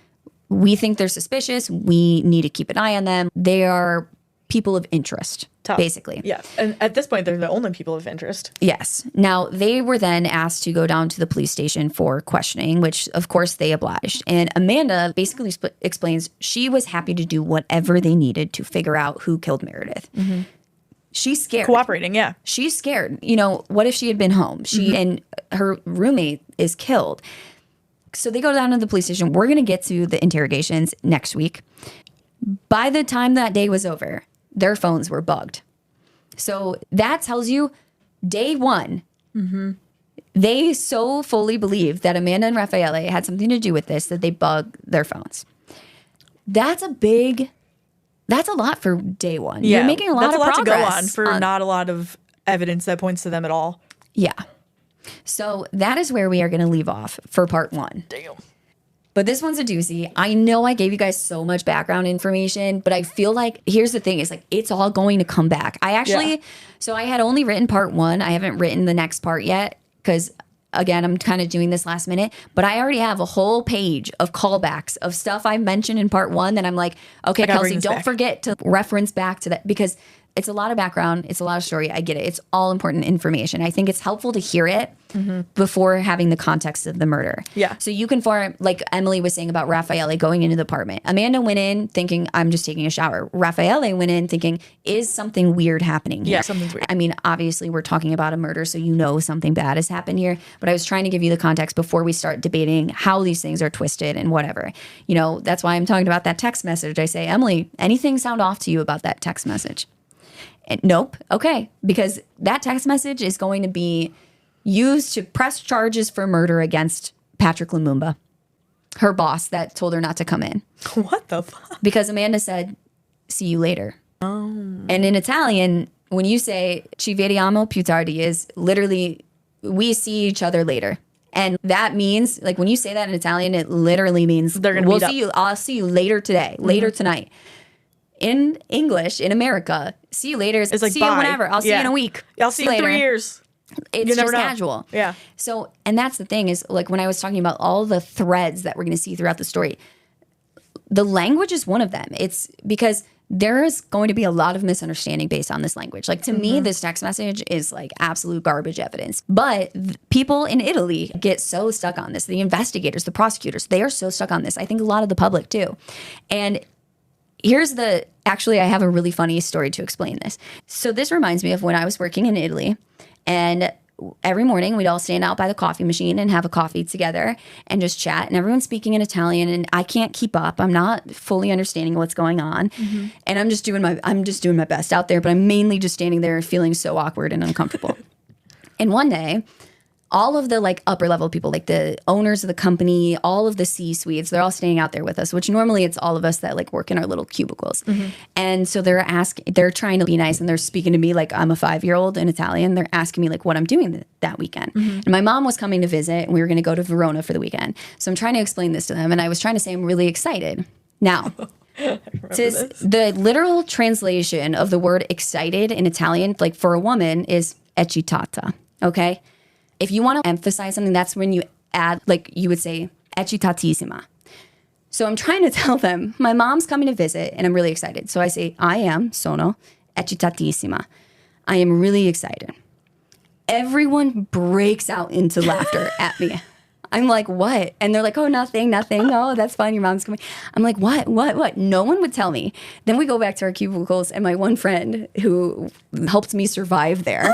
we think they're suspicious. We need to keep an eye on them. They are people of interest, basically. Yeah. And at this point, they're the only people of interest. Yes. Now, they were then asked to go down to the police station for questioning, which, of course, they obliged. And Amanda basically explains she was happy to do whatever they needed to figure out who killed Meredith. Mm-hmm. She's scared. Cooperating, yeah. She's scared. You know, what if she had been home? And her roommate is killed. So they go down to the police station. We're going to get to the interrogations next week. By the time that day was over, their phones were bugged. So that tells you day one, they so fully believed that Amanda and Raffaele had something to do with this that they bugged their phones. That's a lot for day one. Yeah, you're making a lot of progress. That's a lot to go on for not a lot of evidence that points to them at all. Yeah. So that is where we are going to leave off for part one. Damn. But this one's a doozy. I know I gave you guys so much background information, but I feel like, here's the thing, is like, it's all going to come back. So I had only written part one. I haven't written the next part yet because, again, I'm kind of doing this last minute, but I already have a whole page of callbacks of stuff I mentioned in part one that I'm like, okay, Kelsey, don't forget to reference back to that, because it's a lot of background. It's a lot of story. I get it. It's all important information. I think it's helpful to hear it before having the context of the murder. Yeah. So you can form, like Emily was saying about Raffaele going into the apartment. Amanda went in thinking, I'm just taking a shower. Raffaele went in thinking, is something weird happening here? Yeah, something's weird. I mean, obviously we're talking about a murder, so you know something bad has happened here. But I was trying to give you the context before we start debating how these things are twisted and whatever. You know, that's why I'm talking about that text message. I say, Emily, anything sound off to you about that text message? And nope. Okay. Because that text message is going to be used to press charges for murder against Patrick Lumumba, her boss that told her not to come in. What the fuck? Because Amanda said, see you later. Oh. And in Italian, when you say ci vediamo più tardi, is literally we see each other later. And that means, like, when you say that in Italian, it literally means they're gonna we'll meet see you. I'll see you later today, later tonight. In English, in America, see you later. It's like, see bye. you whenever. I'll see you in a week. I'll see you in 3 years. It's just casual. Yeah. So, and that's the thing is, like, when I was talking about all the threads that we're going to see throughout the story, the language is one of them. It's because there is going to be a lot of misunderstanding based on this language. Like, to me, this text message is like absolute garbage evidence. But people in Italy get so stuck on this. The investigators, the prosecutors, they are so stuck on this. I think a lot of the public too. And actually, I have a really funny story to explain this. So this reminds me of when I was working in Italy, and every morning we'd all stand out by the coffee machine and have a coffee together and just chat, and everyone's speaking in Italian, and I can't keep up. I'm not fully understanding what's going on. And I'm just doing my best out there, but I'm mainly just standing there feeling so awkward and uncomfortable. And one day, all of the like upper level people, like the owners of the company, all of the C-suites, they're all staying out there with us, which normally it's all of us that like work in our little cubicles. And so they're trying to be nice, and they're speaking to me like I'm a 5-year-old in Italian. They're asking me like what I'm doing that weekend. And my mom was coming to visit, and we were going to go to Verona for the weekend. So I'm trying to explain this to them, and I was trying to say I'm really excited. Now, the literal translation of the word excited in Italian, like for a woman, is eccitata, okay? If you want to emphasize something, that's when you add, like you would say, eccitatissima. So I'm trying to tell them, my mom's coming to visit, and I'm really excited. So I say, sono eccitatissima. I am really excited. Everyone breaks out into laughter at me. I'm like, what? And they're like, oh, nothing. Oh, that's fine. Your mom's coming. I'm like, what? No one would tell me. Then we go back to our cubicles, and my one friend who helped me survive there,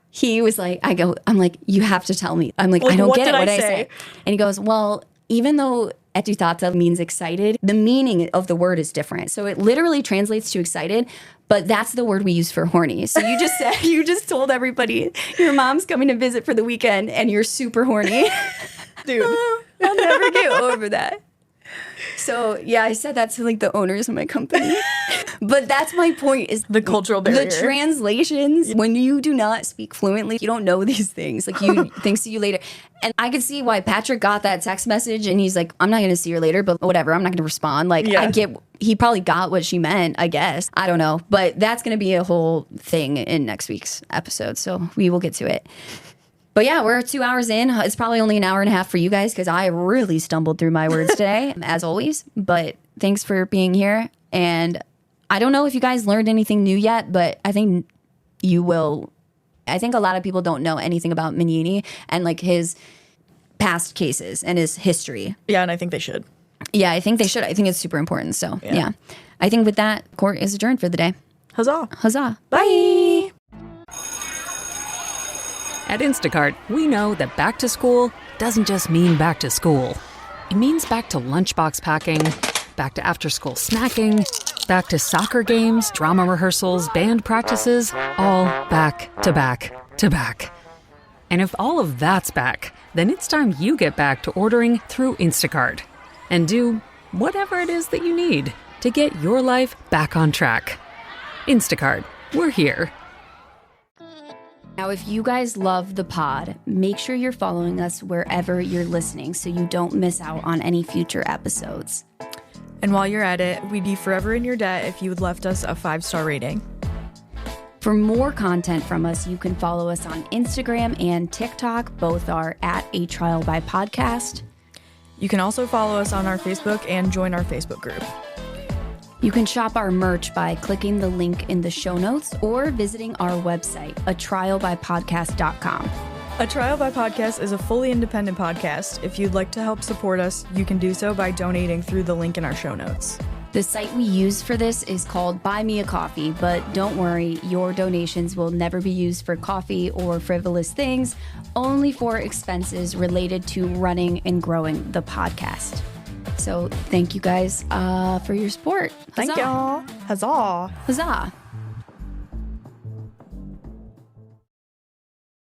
he was like, I'm like, you have to tell me. I'm like, I don't get it. What did I say? And he goes, well, even though eccitata means excited, the meaning of the word is different. So it literally translates to excited, but that's the word we use for horny. So you just said, you just told everybody your mom's coming to visit for the weekend and you're super horny. Dude, I'll never get over that. So yeah, I said that to like the owners of my company. But that's my point, is the cultural barrier. The translations, when you do not speak fluently, you don't know these things. Like you think see you later. And I could see why Patrick got that text message and he's like, I'm not going to see her later, but whatever, I'm not going to respond. Like I get, he probably got what she meant, I guess. I don't know. But that's going to be a whole thing in next week's episode. So we will get to it. But yeah, we're 2 hours in. It's probably only an hour and a half for you guys because I really stumbled through my words today, as always. But thanks for being here. And I don't know if you guys learned anything new yet, but I think you will. I think a lot of people don't know anything about Mignini and like his past cases and his history. Yeah, and I think they should. Yeah, I think they should. I think it's super important. So yeah. I think with that, court is adjourned for the day. Huzzah. Huzzah. Bye. At Instacart, we know that back to school doesn't just mean back to school. It means back to lunchbox packing, back to after-school snacking, back to soccer games, drama rehearsals, band practices, all back to back to back. And if all of that's back, then it's time you get back to ordering through Instacart and do whatever it is that you need to get your life back on track. Instacart, we're here. Now, if you guys love the pod, make sure you're following us wherever you're listening so you don't miss out on any future episodes. And while you're at it, we'd be forever in your debt if you had left us a 5-star rating. For more content from us, you can follow us on Instagram and TikTok. Both are at A Trial by Podcast. You can also follow us on our Facebook and join our Facebook group. You can shop our merch by clicking the link in the show notes or visiting our website, atrialbypodcast.com. A Trial by Podcast is a fully independent podcast. If you'd like to help support us, you can do so by donating through the link in our show notes. The site we use for this is called Buy Me a Coffee, but don't worry, your donations will never be used for coffee or frivolous things, only for expenses related to running and growing the podcast. So thank you guys for your support. Thank y'all. Huzzah. Huzzah.